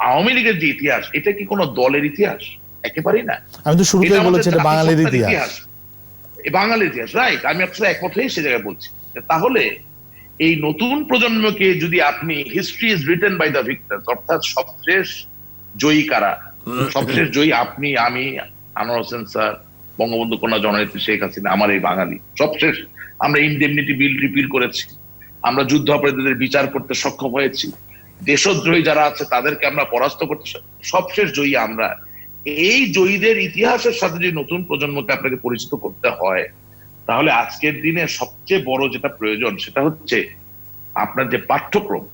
আওয়ামী লীগের যে ইতিহাস, এটা কি কোনো দলের ইতিহাস? একেবারেই না। আমি তো শুরুতেই বলেছি এটা বাঙালির ইতিহাস, বাঙালির ইতিহাস, রাইট। আমি আপনার একমত হয়ে সে জায়গায় বলছি। তাহলে এই নতুন প্রজন্মকে যদি আপনি history is written by the victors, অর্থাৎ সবশেষ জয়ী কারা, সবশেষ জয়ী আপনি, আমি, আনোয়ার হোসেন স্যার, বঙ্গবন্ধু কন্যা জননেত্রী শেখ হাসিনা, আমার এই বাঙালি সবশেষ। আমরা ইনডেমনিটি বিল রিপিল করেছি, আমরা যুদ্ধ অপরাধীদের বিচার করতে সক্ষম হয়েছি, দেশদ্রোহী যারা আছে তাদেরকে আমরা পরাস্ত করতে সবশেষ জয়ী আমরা। এই জয়ীদের ইতিহাসের সাথে যদি নতুন প্রজন্মকে আপনাকে পরিচিত করতে হয়, তাহলে আজকের দিনে সবচেয়ে বড় যেটা প্রয়োজন সেটা হচ্ছে আপনার যে পাঠ্যক্রম,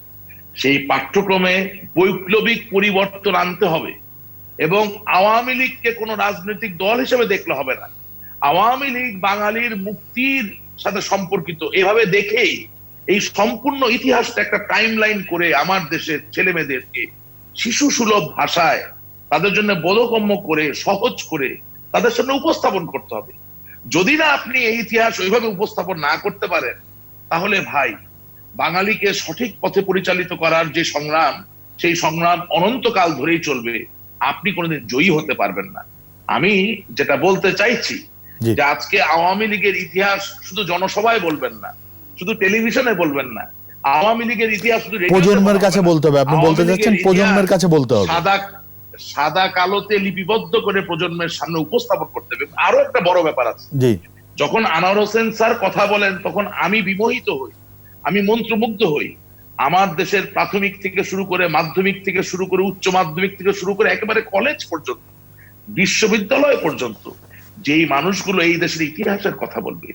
সেই পাঠ্যক্রমে বৈপ্লবিক পরিবর্তন আনতে হবে। এবং আওয়ামী লীগকে কোনো রাজনৈতিক দল হিসেবে দেখলে হবে না। আওয়ামী লীগ বাঙালির মুক্তির সাথে সম্পর্কিত এভাবে দেখেই এই সম্পূর্ণ ইতিহাসটা একটা টাইম লাইন করে আমার দেশের ছেলে মেয়েদেরকে শিশু সুলভ ভাষায় তাদের জন্য বোধগম্য করে, সহজ করে তাদের সামনে উপস্থাপন করতে হবে। যদি না আপনি এই ইতিহাস ওইভাবে উপস্থাপন না করতে পারেন, তাহলে ভাই বাঙালিকে সঠিক পথে পরিচালিত করার যে সংগ্রাম, সেই সংগ্রাম অনন্তকাল ধরেই চলবে। আপনি কোনোদিন জয়ী হতে পারবেন না। আমি যেটা বলতে চাইছি যে আজকে আওয়ামী লীগের ইতিহাস শুধু জনসভায় বলবেন না, শুধু টেলিভিশনে বলবেন না, আওয়ামী লীগের ইতিহাস শুধু রেডিওতে প্রজন্মের বলা কাছে হবে না। বলতে হবে, আপনি বলতে আওয়ামী চাচ্ছেন লীগের প্রজন্মের ইতিহাস কাছে বলতে হবে। সাদা কালোতে লিপিবদ্ধ করে প্রজন্মের সামনে উপস্থাপন করতে হবে। আরো একটা বড় ব্যাপার আছে, জি যখন আনোয়ার হোসেন স্যার কথা বলেন তখন আমি বিমোহিত হই, আমি মন্ত্রমুগ্ধ হই। আমার দেশের প্রাথমিক থেকে শুরু করে, মাধ্যমিক থেকে শুরু করে, উচ্চ মাধ্যমিক থেকে শুরু করে একেবারে কলেজ পর্যন্ত, বিশ্ববিদ্যালয় পর্যন্ত যেই মানুষগুলো এই দেশের ইতিহাসের কথা বলবে,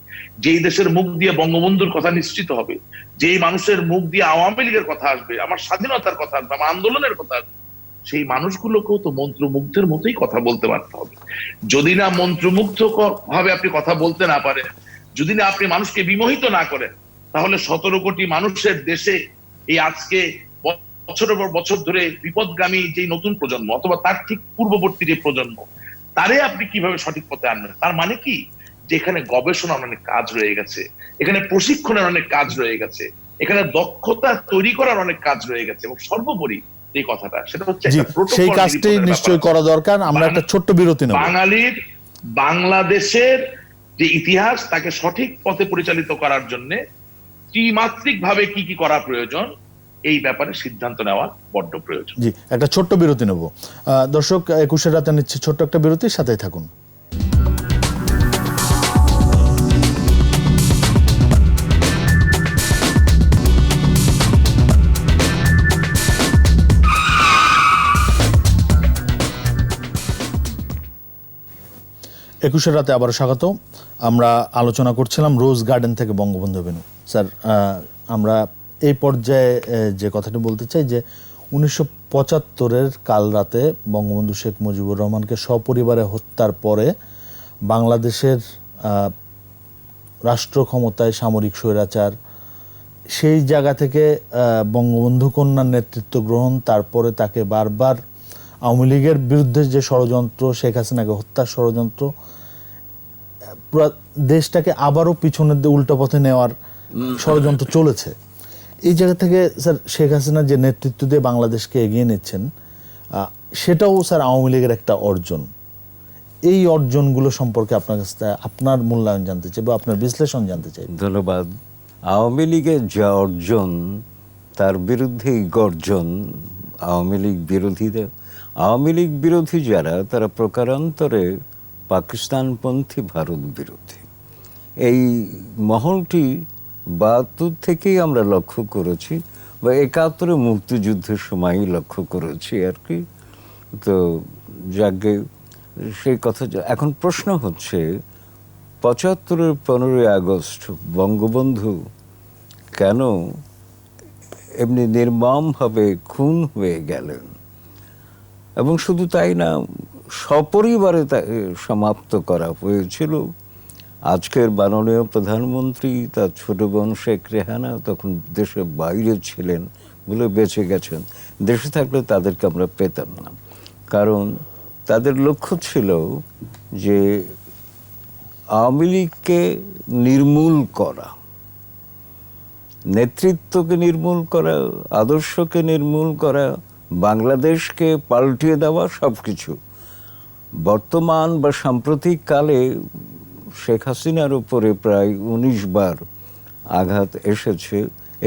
যেই দেশের মুখ দিয়ে বঙ্গবন্ধুর কথা নিশ্চিত হবে, যেই মানুষের মুখ দিয়ে আওয়ামী লীগের কথা আসবে, আমার স্বাধীনতার কথা আসবে, আমার আন্দোলনের কথা আসবে, সেই মানুষগুলোকেও তো মন্ত্রমুগ্ধের মতোই কথা বলতে পারতে হবে। যদি না মন্ত্রমুগ্ধ ভাবে আপনি কথা বলতে না পারেন, যদি না আপনি মানুষকে বিমোহিত না করেন, তাহলে 17 কোটি মানুষের দেশে এই আজকে বছরের পর বছর ধরে বিপদগামী যে নতুন প্রজন্ম অথবা তার ঠিক পূর্ববর্তী যে প্রজন্ম, তারে আপনি কিভাবে সঠিক পথে আনবেন? তার মানে কি, যেখানে গবেষণার অনেক কাজ রয়ে গেছে, এখানে প্রশিক্ষণের অনেক কাজ রয়ে গেছে, এখানে দক্ষতা তৈরি করার অনেক কাজ রয়ে গেছে, এবং সর্বোপরি যে কথাটা সেটা হচ্ছে জি একটা protocol সেই কাজটি নিরূপণের নিশ্চয়ই ব্যাপার করা আছে। দরকার। আমরা একটা ছোট্ট বিরতি নেব। বাংলাদেশের যে ইতিহাস তাকে সঠিক পথে পরিচালিত করার জন্য ত্রিমাত্রিক ভাবে কি কি করা প্রয়োজন, এই ব্যাপারে সিদ্ধান্ত নেওয়া বড্ড প্রয়োজন। জি একটা ছোট্ট বিরতি নেব। দর্শক 21 রাতে নিচ্ছে ছোট্ট একটা বিরতির সাথেই থাকুন। একুশের রাতে আবারও স্বাগত। আমরা আলোচনা করছিলাম রোজ গার্ডেন থেকে বঙ্গবন্ধু এভিনিউ। স্যার আমরা এই পর্যায়ে যে কথাটি বলতে চাই যে 1975-এর কাল রাতে বঙ্গবন্ধু শেখ মুজিবুর রহমানকে সপরিবারে হত্যার পরে বাংলাদেশের রাষ্ট্র ক্ষমতায় সামরিক স্বৈরাচার, সেই জায়গা থেকে বঙ্গবন্ধু কন্যার নেতৃত্ব গ্রহণ, তারপরে তাকে বারবার আওয়ামী লীগের বিরুদ্ধে যে ষড়যন্ত্র, শেখ হাসিনাকে হত্যার ষড়যন্ত্র, পুরো দেশটাকে আবারও পিছনের দিকে উল্টো পথে নেওয়ার ষড়যন্ত্র চলেছে। এই জায়গা থেকে স্যার শেখ হাসিনা যে নেতৃত্ব দিয়ে বাংলাদেশকে এগিয়ে নিচ্ছেন, সেটাও স্যার আওয়ামী লীগের একটা অর্জন। এই অর্জনগুলো সম্পর্কে আপনার কাছে আপনার মূল্যায়ন জানতে চাই বা আপনার বিশ্লেষণ জানতে চাই। ধন্যবাদ। আওয়ামী লীগের যা অর্জন, তার বিরুদ্ধেই গর্জন আওয়ামী লীগ বিরোধীদের। আওয়ামী লীগ বিরোধী যারা, তারা প্রকারান্তরে পাকিস্তানপন্থী, ভারত বিরোধী। এই মহলটি 72 থেকেই আমরা লক্ষ্য করেছি, বা 71-এ মুক্তিযুদ্ধের সময়ই লক্ষ্য করেছি আর কি। তো যাকে সেই কথা এখন প্রশ্ন হচ্ছে, 75-এর 15ই আগস্ট বঙ্গবন্ধু কেন এমনি নির্মমভাবে খুন হয়ে গেলেন? এবং শুধু তাই না, সপরিবারে তাকে সমাপ্ত করা হয়েছিল। আজকের মাননীয় প্রধানমন্ত্রী, তার ছোট বোন শেখ রেহানা তখন দেশের বাইরে ছিলেন বলে বেঁচে গেছেন। দেশে থাকলে তাদেরকে আমরা পেতাম না, কারণ তাদের লক্ষ্য ছিল যে আওয়ামী লীগকে নির্মূল করা, নেতৃত্বকে নির্মূল করা, আদর্শকে নির্মূল করা, বাংলাদেশকে পাল্টিয়ে দেওয়া, সবকিছু। বর্তমান বা সাম্প্রতিক কালে শেখ হাসিনার উপরে প্রায় 19 বার আঘাত এসেছে।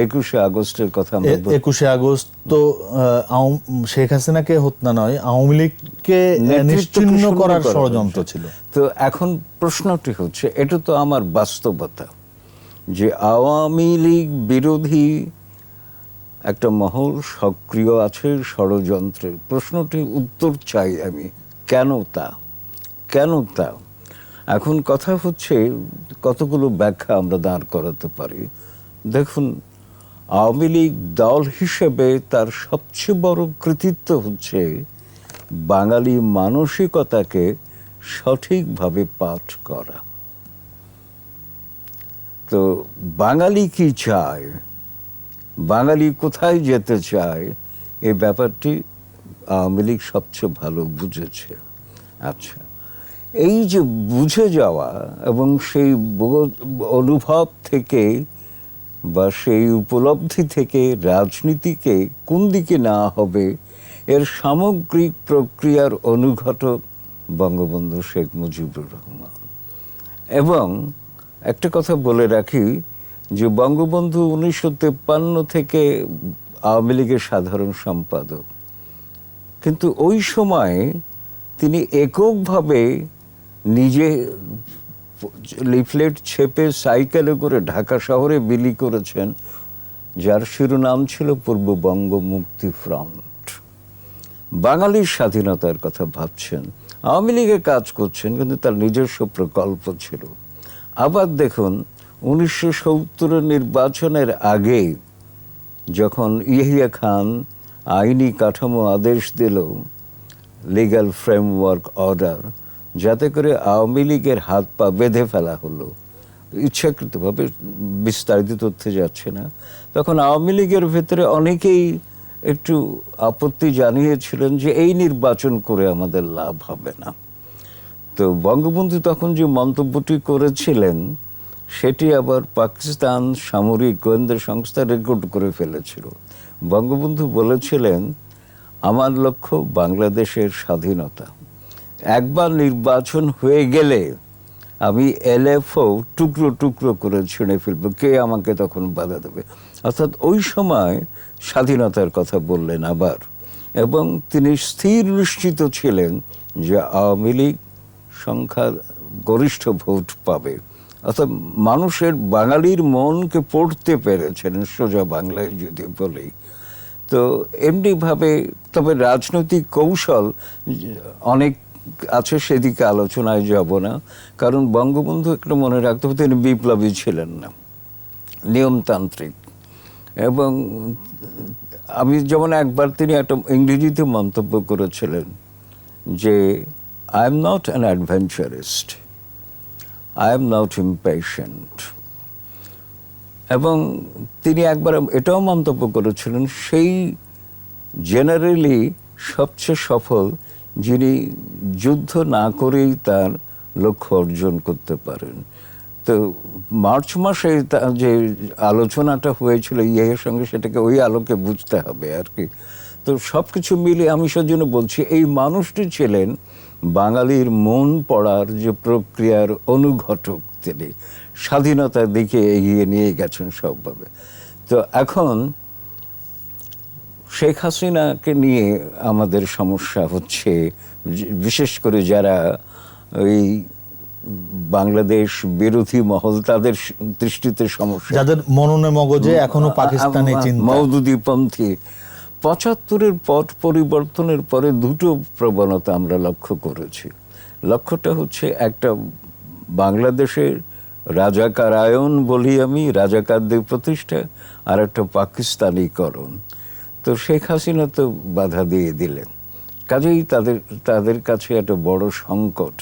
21শে আগস্টের কথা আমরা 21শে আগস্ট তো শেখ হাসিনাকে হত্যা নয়, আওয়ামী লীগকে নিশ্চিহ্ন করার ষড়যন্ত্র ছিল। তো এখন প্রশ্নটি হচ্ছে, এটা তো আমার বাস্তবতা, যে আওয়ামী লীগ বিরোধী একটা মহল সক্রিয় আছে ষড়যন্ত্রের। প্রশ্নটি উত্তর চাই আমি, কেন তা? এখন কথা হচ্ছে, কতগুলো ব্যাখ্যা আমরা দাঁড় করাতে পারি। দেখুন, আওয়ামী লীগ দল হিসেবে তার সবচেয়ে বড় কৃতিত্ব হচ্ছে বাঙালি মানসিকতাকে সঠিকভাবে পাঠ করা। তো বাঙালি কি চায়, বাঙালি কোথায় যেতে চায়, এই ব্যাপারটি আওয়ামী লীগ সবচেয়ে ভালো বুঝেছে। আচ্ছা, এই যে বুঝে যাওয়া এবং সেই অনুভব থেকে বা সেই উপলব্ধি থেকে রাজনীতিকে কোন দিকে নেওয়া হবে, এর সামগ্রিক প্রক্রিয়ার অনুঘটক বঙ্গবন্ধু শেখ মুজিবুর রহমান। এবং একটা কথা বলে রাখি যে বঙ্গবন্ধু 1953 থেকে আওয়ামী লীগের সাধারণ সম্পাদক, কিন্তু ওই সময় তিনি এককভাবে নিজে লিফলেট ছেপে সাইকেলে করে ঢাকা শহরে বিলি করেছেন, যার শিরোনাম ছিল পূর্ববঙ্গ মুক্তি ফ্রন্ট। বাঙালির স্বাধীনতার কথা ভাবছেন, আওয়ামী লীগে কাজ করছেন, কিন্তু তার নিজস্ব প্রকল্প ছিল। আবার দেখুন 1970 নির্বাচনের আগে যখন ইয়াহিয়া খান আইনি কাঠামো আদেশ দিল, লিগ্যাল ফ্রেমওয়ার্ক অর্ডার, যাতে করে আওয়ামী লীগের হাত পা বেঁধে ফেলা হলো, ইচ্ছাকৃতভাবে, বিস্তারিত তথ্যে যাচ্ছে না, তখন আওয়ামী লীগের ভেতরে অনেকেই একটু আপত্তি জানিয়েছিলেন যে এই নির্বাচন করে আমাদের লাভ হবে না। তো বঙ্গবন্ধু তখন যে মন্তব্যটি করেছিলেন সেটি আবার পাকিস্তান সামরিক গোয়েন্দা সংস্থা রেকর্ড করে ফেলেছিল। বঙ্গবন্ধু বলেছিলেন, আমার লক্ষ্য বাংলাদেশের স্বাধীনতা, একবার নির্বাচন হয়ে গেলে আমি এলএফও টুকরো টুকরো করে ছিঁড়ে ফেলব, কে আমাকে তখন বাধা দেবে। অর্থাৎ ওই সময় স্বাধীনতার কথা বললেন আবার, এবং তিনি স্থির নিশ্চিত ছিলেন যে আওয়ামী লীগ সংখ্যা গরিষ্ঠ ভোট পাবে। অর্থাৎ মানুষের, বাঙালির মনকে পড়তে পেরেছেন, সোজা বাংলায় যদি বলি। তো এমনিভাবে, তবে রাজনৈতিক কৌশল অনেক আছে, সেদিকে আলোচনায় যাব না, কারণ বঙ্গবন্ধু একটা মনে রাখতে হবে, তিনি বিপ্লবী ছিলেন না, নিয়মতান্ত্রিক। এবং আমি যেমন, একবার তিনি একটা ইংরেজিতে মন্তব্য করেছিলেন যে I am not an adventurist, I am not impatient. এবং তিনি একবার এটাও মন্তব্য করেছিলেন, সেই জেনারেলি সবচেয়ে সফল যিনি যুদ্ধ না করেই তার লক্ষ্য অর্জন করতে পারেন। তো মার্চ মাসে যে আলোচনাটা হয়েছিল ইয়ের সঙ্গে, সেটাকে ওই আলোকে বুঝতে হবে আর কি। তো সব কিছু মিলে আমি সেজন্য বলছি, এই মানুষটি ছিলেন বাঙালির মন পড়ার যে প্রক্রিয়ার অনুঘটক, তিনি স্বাধীনতার দিকে এগিয়ে নিয়ে গেছেন সবভাবে। তো এখন শেখ হাসিনাকে নিয়ে আমাদের সমস্যা হচ্ছে, বিশেষ করে যারা ওই বাংলাদেশ বিরোধী মহল, তাদের দৃষ্টিতে সমস্যা, যাদের মননে মগজে এখনো পাকিস্তানি চিন্তা, মওদুদীপন্থী। ৭৫-এর পট পরিবর্তনের পরে দুটো প্রবণতা আমরা লক্ষ্য করেছি। লক্ষ্যটা হচ্ছে, একটা বাংলাদেশের রাজাকারায়ন বলি আমি, রাজাকারদের প্রতিষ্ঠা, আর একটা পাকিস্তানিকরণ। তো শেখ হাসিনা তো বাধা দিয়ে দিলেন, কাজেই তাদের কাছে একটা বড় সংকট।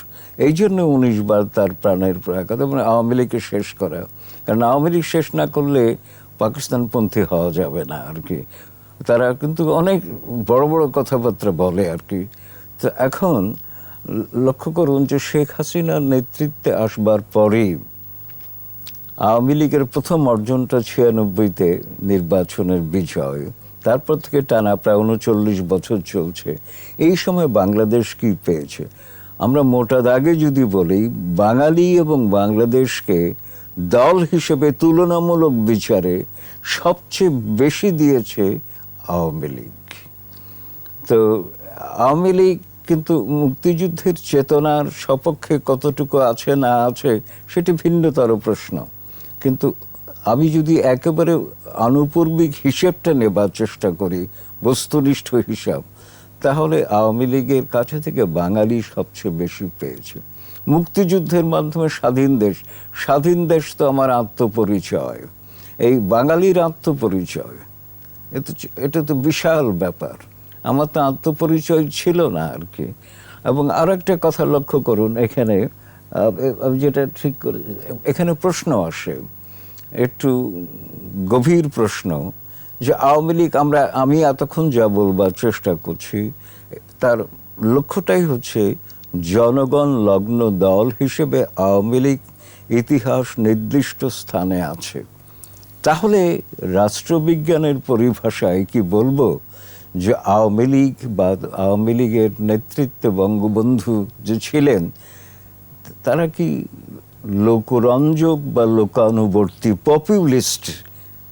এই জন্য 19 বার তার প্রাণের প্রয়াস, মানে আওয়ামী লীগকে শেষ করা। কারণ আওয়ামী লীগ শেষ না করলে পাকিস্তানপন্থী হওয়া যাবে না আর কি। তারা কিন্তু অনেক বড় বড় কথাবার্তা বলে আর কি। তো এখন লক্ষ্য করুন যে শেখ হাসিনার নেতৃত্বে আসবার পরেই আওয়ামী লীগের প্রথম অর্জনটা 96-তে নির্বাচনের বিজয়, তারপর থেকে টানা প্রায় 39 বছর চলছে। এই সময় বাংলাদেশ কি পেয়েছে? আমরা মোটা দাগে যদি বলি, বাঙালি এবং বাংলাদেশকে দল হিসেবে তুলনামূলক বিচারে সবচেয়ে বেশি দিয়েছে আওয়ামী লীগ। তো আওয়ামী লীগ কিন্তু মুক্তিযুদ্ধের চেতনার সপক্ষে কতটুকু আছে না আছে সেটি ভিন্নতর প্রশ্ন। কিন্তু আমি যদি একেবারে আনুপূর্বিক হিসেবটা নেবার চেষ্টা করি, বস্তুনিষ্ঠ হিসাব, তাহলে আওয়ামী লীগের কাছে থেকে বাঙালি সবচেয়ে বেশি পেয়েছে। মুক্তিযুদ্ধের মাধ্যমে স্বাধীন দেশ তো আমার আত্মপরিচয়, এই বাঙালির আত্মপরিচয়, এটা তো বিশাল ব্যাপার। আমার তো আত্মপরিচয় ছিল না আর কি। এবং আর একটা কথা লক্ষ্য করুন, এখানে যেটা ঠিক করে, এখানে প্রশ্ন আসে, একটু গভীর প্রশ্ন, যে আওয়ামী লীগ, আমি এতক্ষণ যা বলবার চেষ্টা করছি, তার লক্ষ্যটাই হচ্ছে জনগণ লগ্ন দল হিসেবে আওয়ামী লীগ ইতিহাস নির্দিষ্ট স্থানে আছে। তাহলে রাষ্ট্রবিজ্ঞানের পরিভাষায় কি বলবো, যে আওয়ামী লীগ বা আওয়ামী লীগের নেতৃত্বে বঙ্গবন্ধু যে ছিলেন, তারা কি লোকরঞ্জক বা লোকানুবর্তী পপুলিস্ট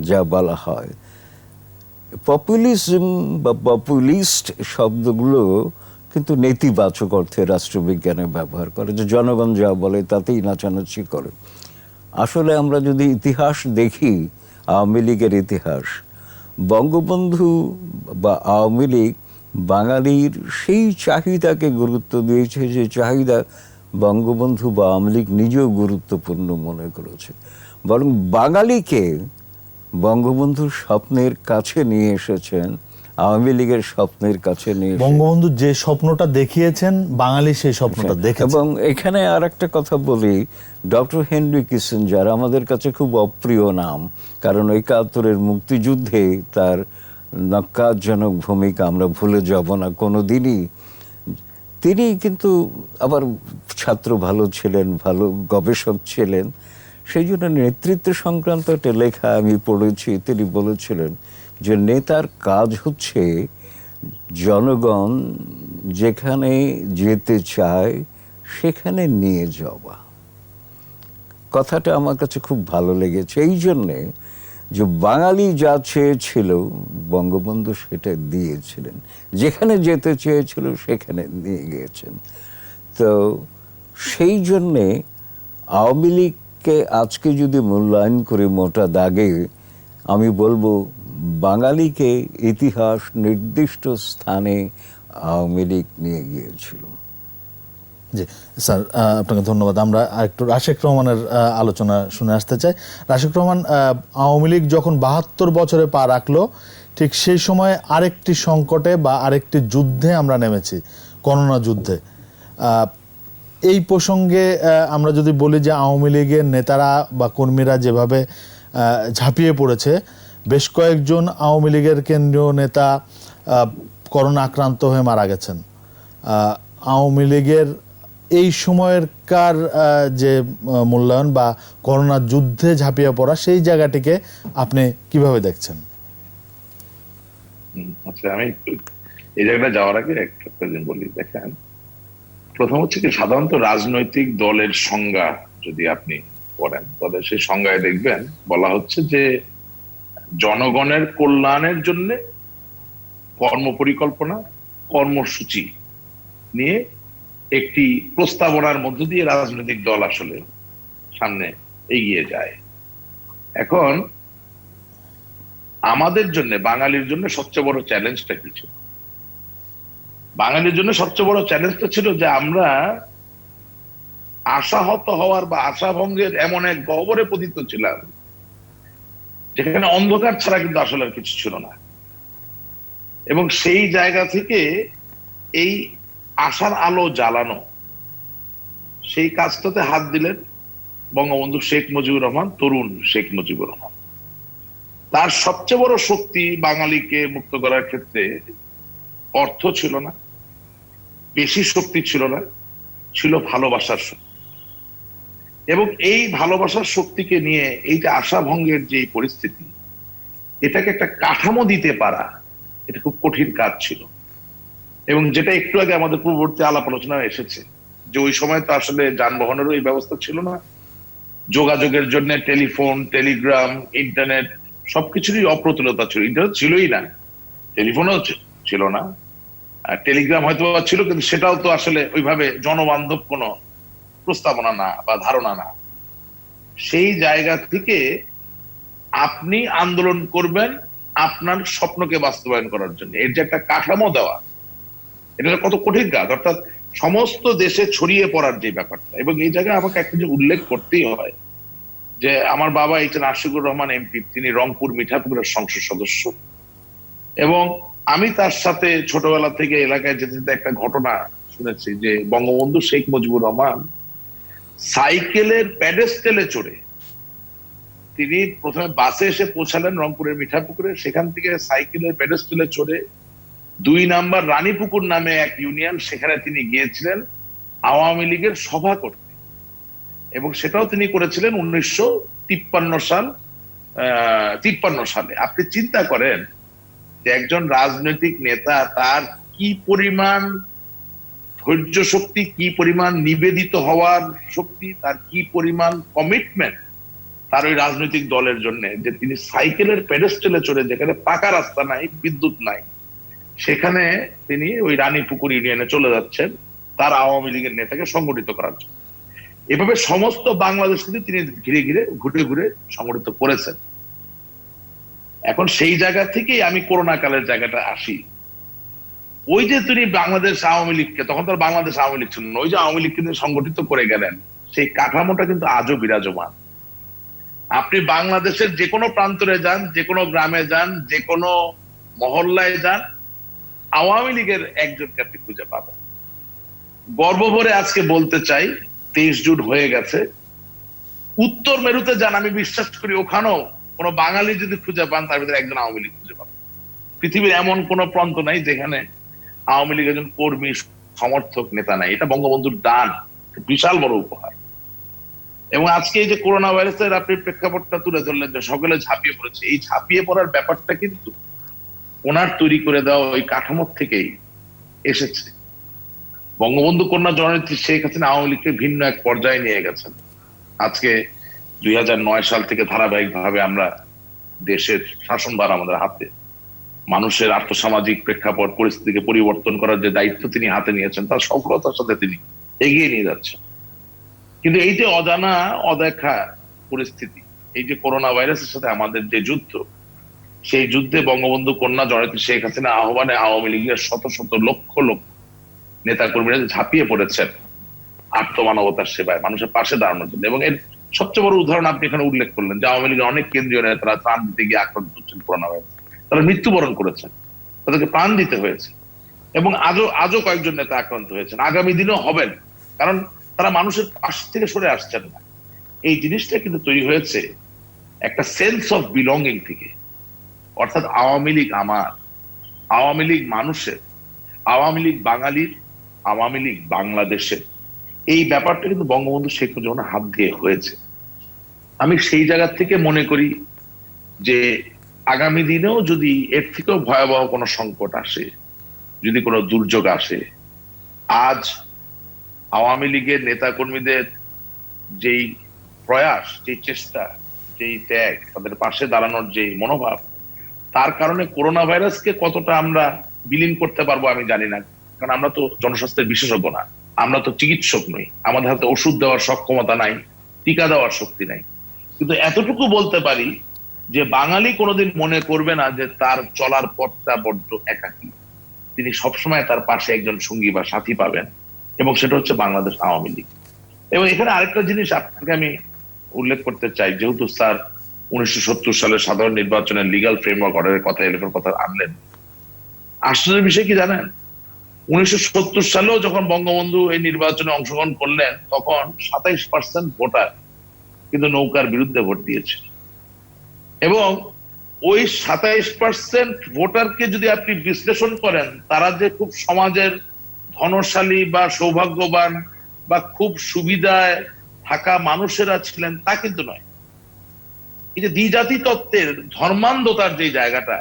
যা বলা হয়, পপুলিজম বা পপুলিস্ট শব্দগুলো কিন্তু নেতিবাচক অর্থে রাষ্ট্রবিজ্ঞানে ব্যবহার করে, যে জনগণ যা বলে তাতেই নাচানাচি করে। আসলে আমরা যদি ইতিহাস দেখি, আওয়ামী লীগের ইতিহাস, বঙ্গবন্ধু বা আওয়ামী লীগ বাঙালির সেই চাহিদাকে গুরুত্ব দিয়েছে যে চাহিদা বঙ্গবন্ধু বা আওয়ামী লীগ নিজেও গুরুত্বপূর্ণ মনে করেছে। বরং বাঙালিকে বঙ্গবন্ধুর স্বপ্নের কাছে নিয়ে এসেছেন, আওয়ামী লীগের স্বপ্নের কাছে নিয়ে বঙ্গবন্ধু যে স্বপ্নটা দেখিয়েছেন, বাঙালি সেই স্বপ্নটা দেখেছে। এবং এখানে আর একটা কথা বলি, ডক্টর হেনরি কিসিঞ্জার আমাদের কাছে খুব অপ্রিয় নাম, কারণ ৭১-এর মুক্তিযুদ্ধে তার ন্যক্কারজনক ভূমিকা আমরা ভুলে যাব না কোনোদিনই। তিনি কিন্তু আবার ছাত্র ভালো ছিলেন, ভালো গবেষক ছিলেন, সেই জন্য নেতৃত্ব সংক্রান্ত একটা লেখা আমি পড়েছি। তিনি বলেছিলেন যে নেতার কাজ হচ্ছে জনগণ যেখানে যেতে চায় সেখানে নিয়ে যাওয়া। কথাটা আমার কাছে খুব ভালো লেগেছে, এই জন্যে যে বাঙালি যা চেয়েছিল বঙ্গবন্ধু সেটা দিয়েছিলেন, যেখানে যেতে চেয়েছিল সেখানে নিয়ে গিয়েছেন। তো সেই জন্যে আওয়ামী লীগকে আজকে যদি মূল্যায়ন করি মোটা দাগে, আমি বলবো বাঙালিকে ইতিহাস নির্দিষ্ট স্থানে আওয়ামী লীগ নিয়ে গিয়েছিল। জি স্যার, আপনাকে ধন্যবাদ। আমরা একটু রাশেক রহমানের আলোচনা শুনে আসতে চাই। রাশেক রহমান, আওয়ামী লীগ যখন ৭২ বছরে পা রাখলো, ঠিক সেই সময় আরেকটি সংকটে বা আরেকটি যুদ্ধে আমরা নেমেছি, করোনা যুদ্ধে। এই প্রসঙ্গে আমরা যদি বলি যে আওয়ামী লীগের নেতারা বা কর্মীরা যেভাবে ঝাঁপিয়ে পড়েছে, বেশ কয়েকজন আওয়ামী লীগের কেন্দ্রীয় নেতা করোনা আক্রান্ত হয়ে মারা গেছেন। আওয়ামী লীগের এই সময়েরকার যে মূল্যায়ন বা করোনা যুদ্ধে ঝাঁপিয়ে পড়া, সেই জায়গাটিকে আপনি কিভাবে দেখছেন? আচ্ছা, আমি এই জায়গাটা যাওয়ার আগে একটা দিন বলি। দেখেন, প্রথম হচ্ছে কি, সাধারণত রাজনৈতিক দলের সংজ্ঞা যদি আপনি পড়েন, তবে সেই সংজ্ঞায় দেখবেন বলা হচ্ছে যে জনগণের কল্যাণের জন্য কর্মপরিকল্পনা, কর্মসূচি নিয়ে একটি প্রস্তাবনার মধ্য দিয়ে রাজনৈতিক দল আসলে সামনে এগিয়ে যায়। এখন আমাদের জন্য, বাঙালির জন্য সবচেয়ে বড় চ্যালেঞ্জটা কি ছিল? বাঙালির জন্য সবচেয়ে বড় চ্যালেঞ্জটা ছিল যে আমরা আশাহত হওয়ার বা আশাভঙ্গের এমন এক গহ্বরে পতিত ছিলাম যেখানে অন্ধকার ছাড়া কিন্তু আসলে আর কিছু ছিল না। এবং সেই জায়গা থেকে এই আশার আলো জ্বালানো, সেই কাজটাতে হাত দিলেন বঙ্গবন্ধু শেখ মুজিবুর রহমান, তরুণ শেখ মুজিবুর রহমান। তার সবচেয়ে বড় শক্তি বাঙালিকে মুক্ত করার ক্ষেত্রে অর্থ ছিল না, বেশি শক্তি ছিল না, ছিল ভালোবাসার শক্তি। এবং এই ভালোবাসার শক্তিকে নিয়ে এই যে আশাভঙ্গের যে পরিস্থিতি, এটাকে একটা কাঠামো দিতে পারা, এটা খুব কঠিন কাজ ছিল। এবং যেটা একটু আগে আমাদের পূর্ববর্তী আলাপ আলোচনায় এসেছে, যে ওই সময় তো আসলে যানবাহনেরও এই ব্যবস্থা ছিল না, যোগাযোগের জন্য টেলিফোন, টেলিগ্রাম, ইন্টারনেট সবকিছুরই অপ্রতুলতা ছিল। ইন্টারনেট ছিলই না, টেলিফোনও ছিল না, আর টেলিগ্রাম হয়তো ছিল, কিন্তু সেটাও তো আসলে ওইভাবে জনবান্ধব কোনো প্রস্তাবনা না বা ধারণা না। সেই জায়গা থেকে আপনি আন্দোলন করবেন আপনার স্বপ্নকে বাস্তবায়ন করার জন্য, এর যে একটা কাঠামো দেওয়া, এটা কত কঠিন কাজ। অর্থাৎ সমস্ত দেশে ছড়িয়ে পড়ার যে ব্যাপারটা। এবং এই জায়গায় আমাকে একটা যে উল্লেখ করতেই হয় যে আমার বাবা এইচএন আশিকুর রহমান এমপি, তিনি রংপুর মিঠাপুরের সংসদ সদস্য, এবং আমি তার সাথে ছোটবেলা থেকে এলাকায় যেতে যেতে একটা ঘটনা শুনেছি যে বঙ্গবন্ধু শেখ মুজিবুর রহমান সাইকেলের প্যাডেস্টেলে চড়ে, তিনি প্রথমে বাসে এসে পৌঁছালেন রংপুরের মিঠাপুকুরে, সেখান থেকে সাইকেলের প্যাডেস্টেলে চড়ে ২ নাম্বার রানীপুকুর নামে এক ইউনিয়ন, সেখানে তিনি গিয়েছিলেন আওয়ামী লীগের সভা করতে। এবং সেটাও তিনি করেছিলেন ১৯৫৩ সালে। আপনি চিন্তা করেন যে একজন রাজনৈতিক নেতা তার কি পরিমাণ ধৈর্য শক্তি, কি পরিমাণ নিবেদিত হওয়ার শক্তি, তার কি পরিমাণ কমিটমেন্ট তার ওই রাজনৈতিক দলের জন্য, যে তিনি সাইকেলের পেডেস্টেলে চড়ে, যেখানে পাকা রাস্তা নাই, বিদ্যুৎ নাই, সেখানে তিনি ওই রানীপুকুর ইউনিয়নে চলে যাচ্ছেন তার আওয়ামী লীগের নেতাকে সংগঠিত করার জন্য। এভাবে সমস্ত বাংলাদেশকে তিনি ঘিরে ঘিরে ঘুরে ঘুরে সংগঠিত করেছেন। এখন সেই জায়গা থেকেই আমি করোনা কালের জায়গাটা আসি। ওই যে তিনি বাংলাদেশ আওয়ামী লীগকে, তখন তো বাংলাদেশ আওয়ামী লীগ ছিল না, ওই যে আওয়ামী লীগকে তিনি সংগঠিত করে গেলেন, সেই কাঠামোটা কিন্তু আজও বিরাজমান। আপনি বাংলাদেশের যে কোনো প্রান্তরে যান, যে কোনো গ্রামে যান, যে কোনো মহল্লায় যান, আওয়ামী লীগের একজনকে আপনি খুঁজে পাবেন। গর্বভরে আজকে বলতে চাই 23 জুন হয়ে গেছে, উত্তর মেরুতে যান, আমি বিশ্বাস করি ওখানেও কোনো বাঙালি যদি খুঁজে পান তার ভিতরে একজন আওয়ামী লীগ খুঁজে পাবেন। পৃথিবীর এমন কোন প্রান্ত নাই যেখানে আওয়ামী লীগের একজন কর্মী সমর্থক নেতা নাই। এটা বঙ্গবন্ধুর দান, বিশাল বড় উপহার। এবং আজকে এই যে করোনা ভাইরাসের আপনি প্রেক্ষাপটটা তুলে ধরলেন, যে সকলে ঝাঁপিয়ে পড়েছে, এই ঝাঁপিয়ে পড়ার ব্যাপারটা কিন্তু ওনার তৈরি করে দেওয়া ওই কাঠামো থেকেই এসেছে। বঙ্গবন্ধু কন্যা জননেত্রী শেখ হাসিনা আওয়ামী লীগকে ভিন্ন এক পর্যায়ে নিয়ে গেছেন। আজকে 2009 সাল থেকে ধারাবাহিকভাবে আমরা দেশের শাসনভার আমাদের হাতে, মানুষের আর্থসামাজিক প্রেক্ষাপট পরিস্থিতিকে পরিবর্তন করার যে দায়িত্ব তিনি হাতে নিয়েছেন, তার সফলতার সাথে তিনি এগিয়ে নিয়ে যাচ্ছেন। কিন্তু এই যে অজানা অদেখা পরিস্থিতি, এই যে করোনা ভাইরাসের সাথে আমাদের যে যুদ্ধ, সেই যুদ্ধে বঙ্গবন্ধু কন্যা জননেত্রী শেখ হাসিনা আহ্বানে আওয়ামী লীগের শত শত লক্ষ লক্ষ নেতা কর্মীরা ঝাঁপিয়ে পড়েছেন আত্মমানবতার সেবায়, মানুষের পাশে দাঁড়ানোর জন্য। এবং এর সবচেয়ে বড় উদাহরণ আপনি এখানে উল্লেখ করলেন যে আওয়ামী লীগের অনেক কেন্দ্রীয় নেতারা ত্রাণ দিতে গিয়ে আক্রান্ত হচ্ছেন করোনা ভাইরাস, তারা মৃত্যুবরণ করেছেন, তাদেরকে প্রাণ দিতে হয়েছে। এবং আজও কয়েকজন নেতা আক্রান্ত হয়েছেন, আগামী দিনেও হবেন, কারণ তারা মানুষের পাশ থেকে সরে আসছেন না। এই জিনিসটা কিন্তু তৈরি হয়েছে একটা সেন্স অফ বিলঙ্গিং থেকে, অর্থাৎ আওয়ামী লীগ আমার, আওয়ামী লীগ মানুষের, আওয়ামী লীগ বাঙালির, আওয়ামী লীগ বাংলাদেশের। এই ব্যাপারটা কিন্তু বঙ্গবন্ধু শেখ মুজিবুর হাত দিয়ে হয়েছে। আমি সেই জায়গা থেকে মনে করি যে আগামী দিনেও যদি এর থেকেও ভয়াবহ কোনো সংকট আসে, যদি কোনো দুর্যোগ আসে, আজ আওয়ামী লীগের নেতা কর্মীদের যেই প্রয়াস, যেই চেষ্টা, যেই ত্যাগ, তাদের পাশে দাঁড়ানোর যে মনোভাব, তার কারণে করোনা ভাইরাসকে কতটা আমরা বিলীন করতে পারবো আমি জানি না, কারণ আমরা তো জনস্বাস্থ্যের বিশেষজ্ঞ না, আমরা তো চিকিৎসক নই, আমাদের হাতে ওষুধ দেওয়ার সক্ষমতা নাই, টিকা দেওয়ার শক্তি নাই। কিন্তু এতটুকু বলতে পারি যে বাঙালি কোনোদিন মনে করবে না যে তার চলার পথটা বড্ড একাকী। তিনি সবসময় তার পাশে একজন সঙ্গী বা সাথী পাবেন, এবং সেটা হচ্ছে বাংলাদেশ আওয়ামী লীগ। এবং এখানে আরেকটা জিনিস আপনাকে আমি উল্লেখ করতে চাই, যেহেতু স্যার 1970 সালের সাধারণ নির্বাচনের লিগাল ফ্রেমওয়ার্ক অর্ডারের কথা, এলাকার কথা আনলেন, আশ্চর্যের বিষয় কি জানেন, 1970 সালেও যখন বঙ্গবন্ধু এই নির্বাচনে অংশগ্রহণ করলেন, তখন 27% ভোটার কিন্তু নৌকার বিরুদ্ধে ভোট দিয়েছে। এবং ওই 27% ভোটারকে যদি আপনি বিশ্লেষণ করেন, তারা যে খুব সমাজের ধনশালী বা সৌভাগ্যবান বা খুব সুবিধায় থাকা মানুষেরা ছিলেন তা কিন্তু নয়। এই যে দ্বিজাতি তত্ত্বের ধর্মান্ধতার যে জায়গাটা,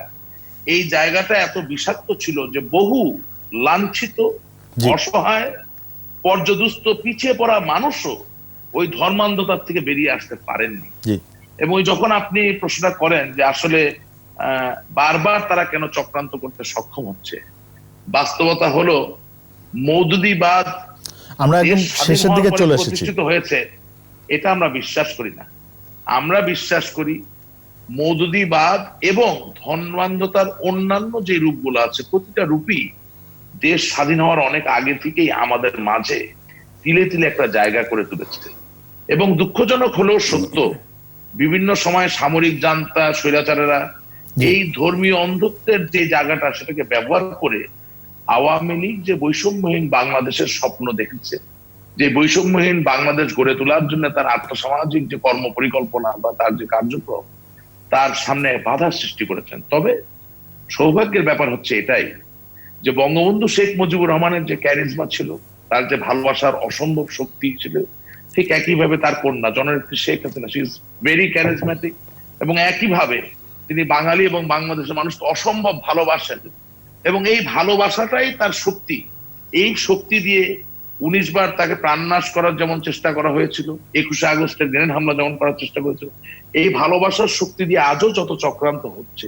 এই জায়গাটা এত বিষাক্ত ছিল যে বহু লাঞ্ছিত, অসহায়, পর্যদুস্ত, পিছিয়ে পড়া মানুষও ওই ধর্মান্ধতার থেকে বেরিয়ে আসতে পারেননি। এবং যখন আপনি প্রশ্নটা করেন যে আসলে বারবার তারা কেন চক্রান্ত করতে সক্ষম হচ্ছে, বাস্তবতা হলো মওদুদিবাদ আমরা একদম শেষের দিকে চলে এসেছি, প্রতিষ্ঠিত হয়েছে এটা আমরা বিশ্বাস করি না। আমরা বিশ্বাস করি মওদুদিবাদ এবং ধর্মান্ধতার অন্যান্য যে রূপগুলো আছে, প্রতিটা রূপই দেশ স্বাধীন হওয়ার অনেক আগে থেকেই আমাদের মাঝে তিলে তিলে একটা জায়গা করে তুলেছে। এবং দুঃখজনক হলেও সত্য, বিভিন্ন সময় সামরিক জান্তা, স্বৈরাচারেরা এই ধর্মীয় অন্ধত্বের যে জায়গাটা, সেটাকে ব্যবহার করে আওয়ামী লীগ যে বৈষম্যহীন বাংলাদেশের স্বপ্ন দেখেছে, যে বৈষম্যহীন বাংলাদেশ গড়ে তোলার জন্য তার আর্থসামাজিক যে কর্ম পরিকল্পনা বা তার যে কার্যক্রম, তার সামনে বাধার সৃষ্টি করেছেন। তবে সৌভাগ্যের ব্যাপার হচ্ছে এটাই যে বঙ্গবন্ধু শেখ মুজিবুর রহমানের যে ক্যারিজমা ছিল, তার যে ভালোবাসার অসম্ভব শক্তি ছিল, ঠিক একইভাবে তার কন্যা জননেত্রী Sheikh Hasina, she is very charismatic, এবং একইভাবে তিনি বাঙালি এবং বাংলাদেশের মানুষকে অসম্ভব ভালোবাসেন। এবং এই ভালোবাসাটাই তার শক্তি, এই শক্তি দিয়ে 19 বার তাকে প্রাণনাশ করার যেমন চেষ্টা করা হয়েছিল, 21শে আগস্টের গ্রেনেড হামলা যেমন করার চেষ্টা করেছিল, এই ভালোবাসার শক্তি দিয়ে আজও যত চক্রান্ত হচ্ছে,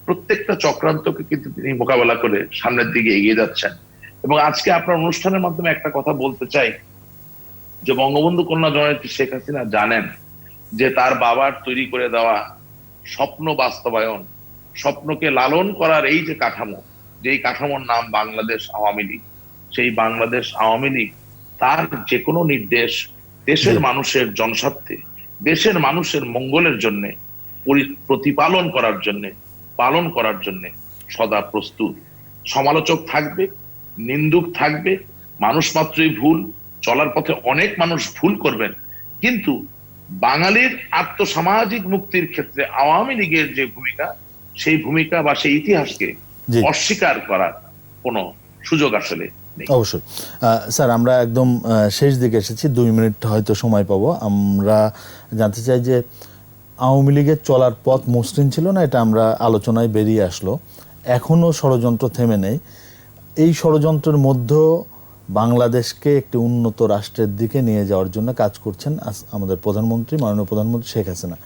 প্রত্যেকটা চক্রান্তকে কিন্তু তিনি মোকাবেলা করে সামনের দিকে এগিয়ে যাচ্ছেন। এবং আজকে আপনার অনুষ্ঠানের মাধ্যমে একটা কথা বলতে চাই যে বঙ্গবন্ধু কন্যা জননেত্রী শেখ হাসিনা জানেন যে তার বাবার তৈরি করে দেওয়া স্বপ্ন বাস্তবায়ন, স্বপ্নকে লালন করার এই যে কাঠামো, যেই কাঠামোর নাম বাংলাদেশ আওয়ামী লীগ, সেই বাংলাদেশ আওয়ামী লীগ তার যে কোনো নির্দেশ দেশের মানুষের জনস্বার্থে, দেশের মানুষের মঙ্গলের জন্য প্রতিপালন করার জন্য, পালন করার জন্য সদা প্রস্তুত। সমালোচক থাকবে, নিন্দুক থাকবে, মানুষ মাত্রই ভুল, চলার পথে অনেক মানুষ ভুল করবেন, কিন্তু বাঙালির আত্মসামাজিক মুক্তির ক্ষেত্রে আওয়ামী লীগের যে ভূমিকা, সেই ভূমিকা বা সেই ইতিহাসকে অস্বীকার করার কোনো সুযোগ আসলে নেই। অবশ্যই স্যার, আমরা একদম শেষ দিকে এসেছি, 2 মিনিট হয়তো সময় পাবো। আমরা জানতে চাই যে আওয়ামী লীগের চলার পথ মসৃণ ছিল না, এটা আমরা আলোচনায় বেরিয়ে আসলো। এখনো ষড়যন্ত্র থেমে নেই। এই ষড়যন্ত্রের মধ্যেও বাংলাদেশকে একটি উন্নত রাষ্ট্রের দিকে নিয়ে যাওয়ার জন্য কাজ করছেন আমাদের প্রধানমন্ত্রী, মাননীয় প্রধানমন্ত্রী শেখ হাসিনা।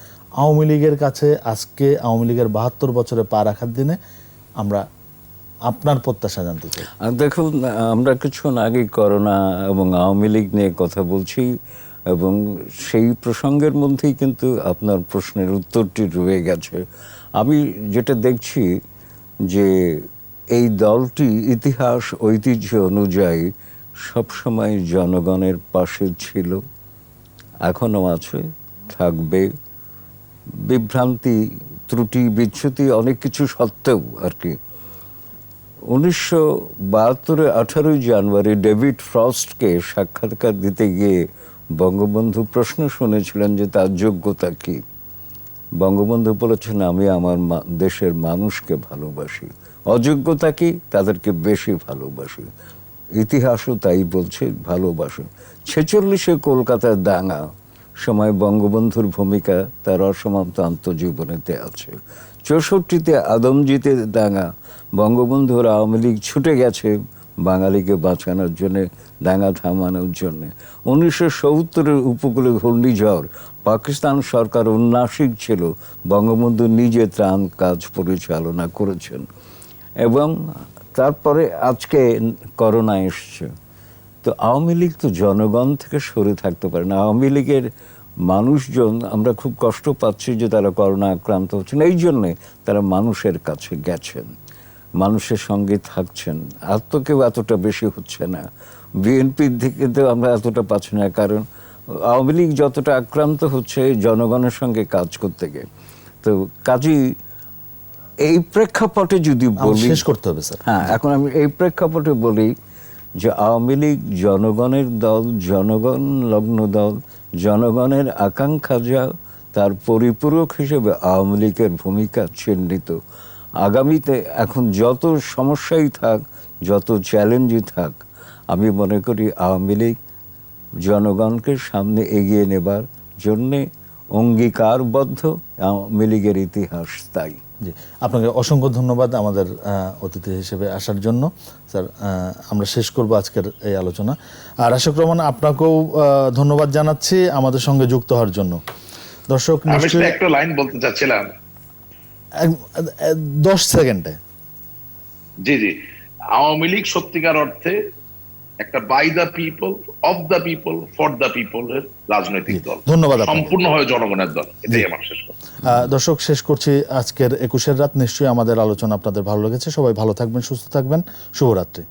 আওয়ামী লীগের কাছে আজকে আওয়ামী লীগের 72 বছরে পা রাখার দিনে আমরা আপনার প্রত্যাশা জানতে চাই। দেখুন, আমরা কিছুক্ষণ আগে করোনা এবং আওয়ামী লীগ নিয়ে কথা বলছি, এবং সেই প্রসঙ্গের মধ্যেই কিন্তু আপনার প্রশ্নের উত্তরটি রয়ে গেছে। আমি যেটা দেখছি যে এই দলটি ইতিহাস ঐতিহ্য অনুযায়ী সবসময় জনগণের পাশে ছিল, এখনো আছে, থাকবে। বিভ্রান্তি, ত্রুটি, বিচ্যুতি অনেক কিছু সত্ত্বেও আর কি 1972 18 জানুয়ারি ডেভিড ফ্রস্টকে সাক্ষাৎকার দিতে গিয়ে বঙ্গবন্ধু প্রশ্ন শুনেছিলেন যে তার যোগ্যতা কি। বঙ্গবন্ধু বলেছেন, আমি আমার দেশের মানুষকে ভালোবাসি, অযোগ্যতা কি, তাদেরকে বেশি ভালোবাসি। ইতিহাসও তাই বলছে, ভালোবাসে। 46-এ কলকাতার দাঙ্গা সময় বঙ্গবন্ধুর ভূমিকা তার অসমাপ্ত আত্মজীবনীতে আছে। 64-তে আদমজিতে দাঙ্গা, বঙ্গবন্ধুর আওয়ামী লীগ ছুটে গেছে বাঙালিকে বাঁচানোর জন্যে, দাঙ্গা থামানোর জন্যে। 1970-এর উপকূলে ঘূর্ণিঝড়, পাকিস্তান সরকার উন্নাসিক ছিল, বঙ্গবন্ধু নিজে ত্রাণ কাজ পরিচালনা করেছেন। এবং তারপরে আজকে করোনা এসছে, তো আওয়ামী লীগ তো জনগণ থেকে সরে থাকতে পারে না। আওয়ামী লীগের মানুষজন, আমরা খুব কষ্ট পাচ্ছি যে তারা করোনা আক্রান্ত হচ্ছেন, এই জন্যে তারা মানুষের কাছে গেছেন, মানুষের সঙ্গে থাকছেন। আর তো কেউ এতটা বেশি হচ্ছে না, বিএনপির দিকে তো আমরা এতটা পাচ্ছি না, কারণ আওয়ামী লীগ যতটা আক্রান্ত হচ্ছে জনগণের সঙ্গে কাজ করতে গিয়ে। তো কাজেই এই প্রেক্ষাপটে যদি বলি, শেষ করতে হবে স্যার। হ্যাঁ, এখন আমি এই প্রেক্ষাপটে বলি যে আওয়ামী লীগ জনগণের দল, জনগণ লগ্ন দল, জনগণের আকাঙ্ক্ষা যা, তার পরিপূরক হিসেবে আওয়ামী লীগের ভূমিকা চিহ্নিত। আগামীতে এখন যত সমস্যাই থাক, যত চ্যালেঞ্জই থাক, আমি মনে করি আওয়ামী লীগ জনগণকে সামনে এগিয়ে নেবার জন্যে অঙ্গীকারবদ্ধ। আওয়ামী লীগের ইতিহাস তাই। জি, আপনাকে অসংখ্য ধন্যবাদ আমাদের অতিথি হিসেবে আসার জন্য। স্যার, আমরা শেষ করব আজকের এই আলোচনা। আর আশিক রহমান, আপনাকেও ধন্যবাদ জানাচ্ছি আমাদের সঙ্গে যুক্ত হওয়ার জন্য। দর্শক, আমি একটা লাইন বলতে চাচ্ছিলাম 10 সেকেন্ডে। জি জি, আওয়ামী লীগ সত্যিকার অর্থে একটা by the people, of the people, for the people এর রাজনৈতিক দল। ধন্যবাদ, সম্পূর্ণভাবে জনগণের দল। এটাই আমার শেষ কথা। দর্শক, শেষ করছি আজকের 21-এর রাত। নিশ্চয়ই আমাদের আলোচনা আপনাদের ভালো লেগেছে। সবাই ভালো থাকবেন, সুস্থ থাকবেন। শুভরাত্রি।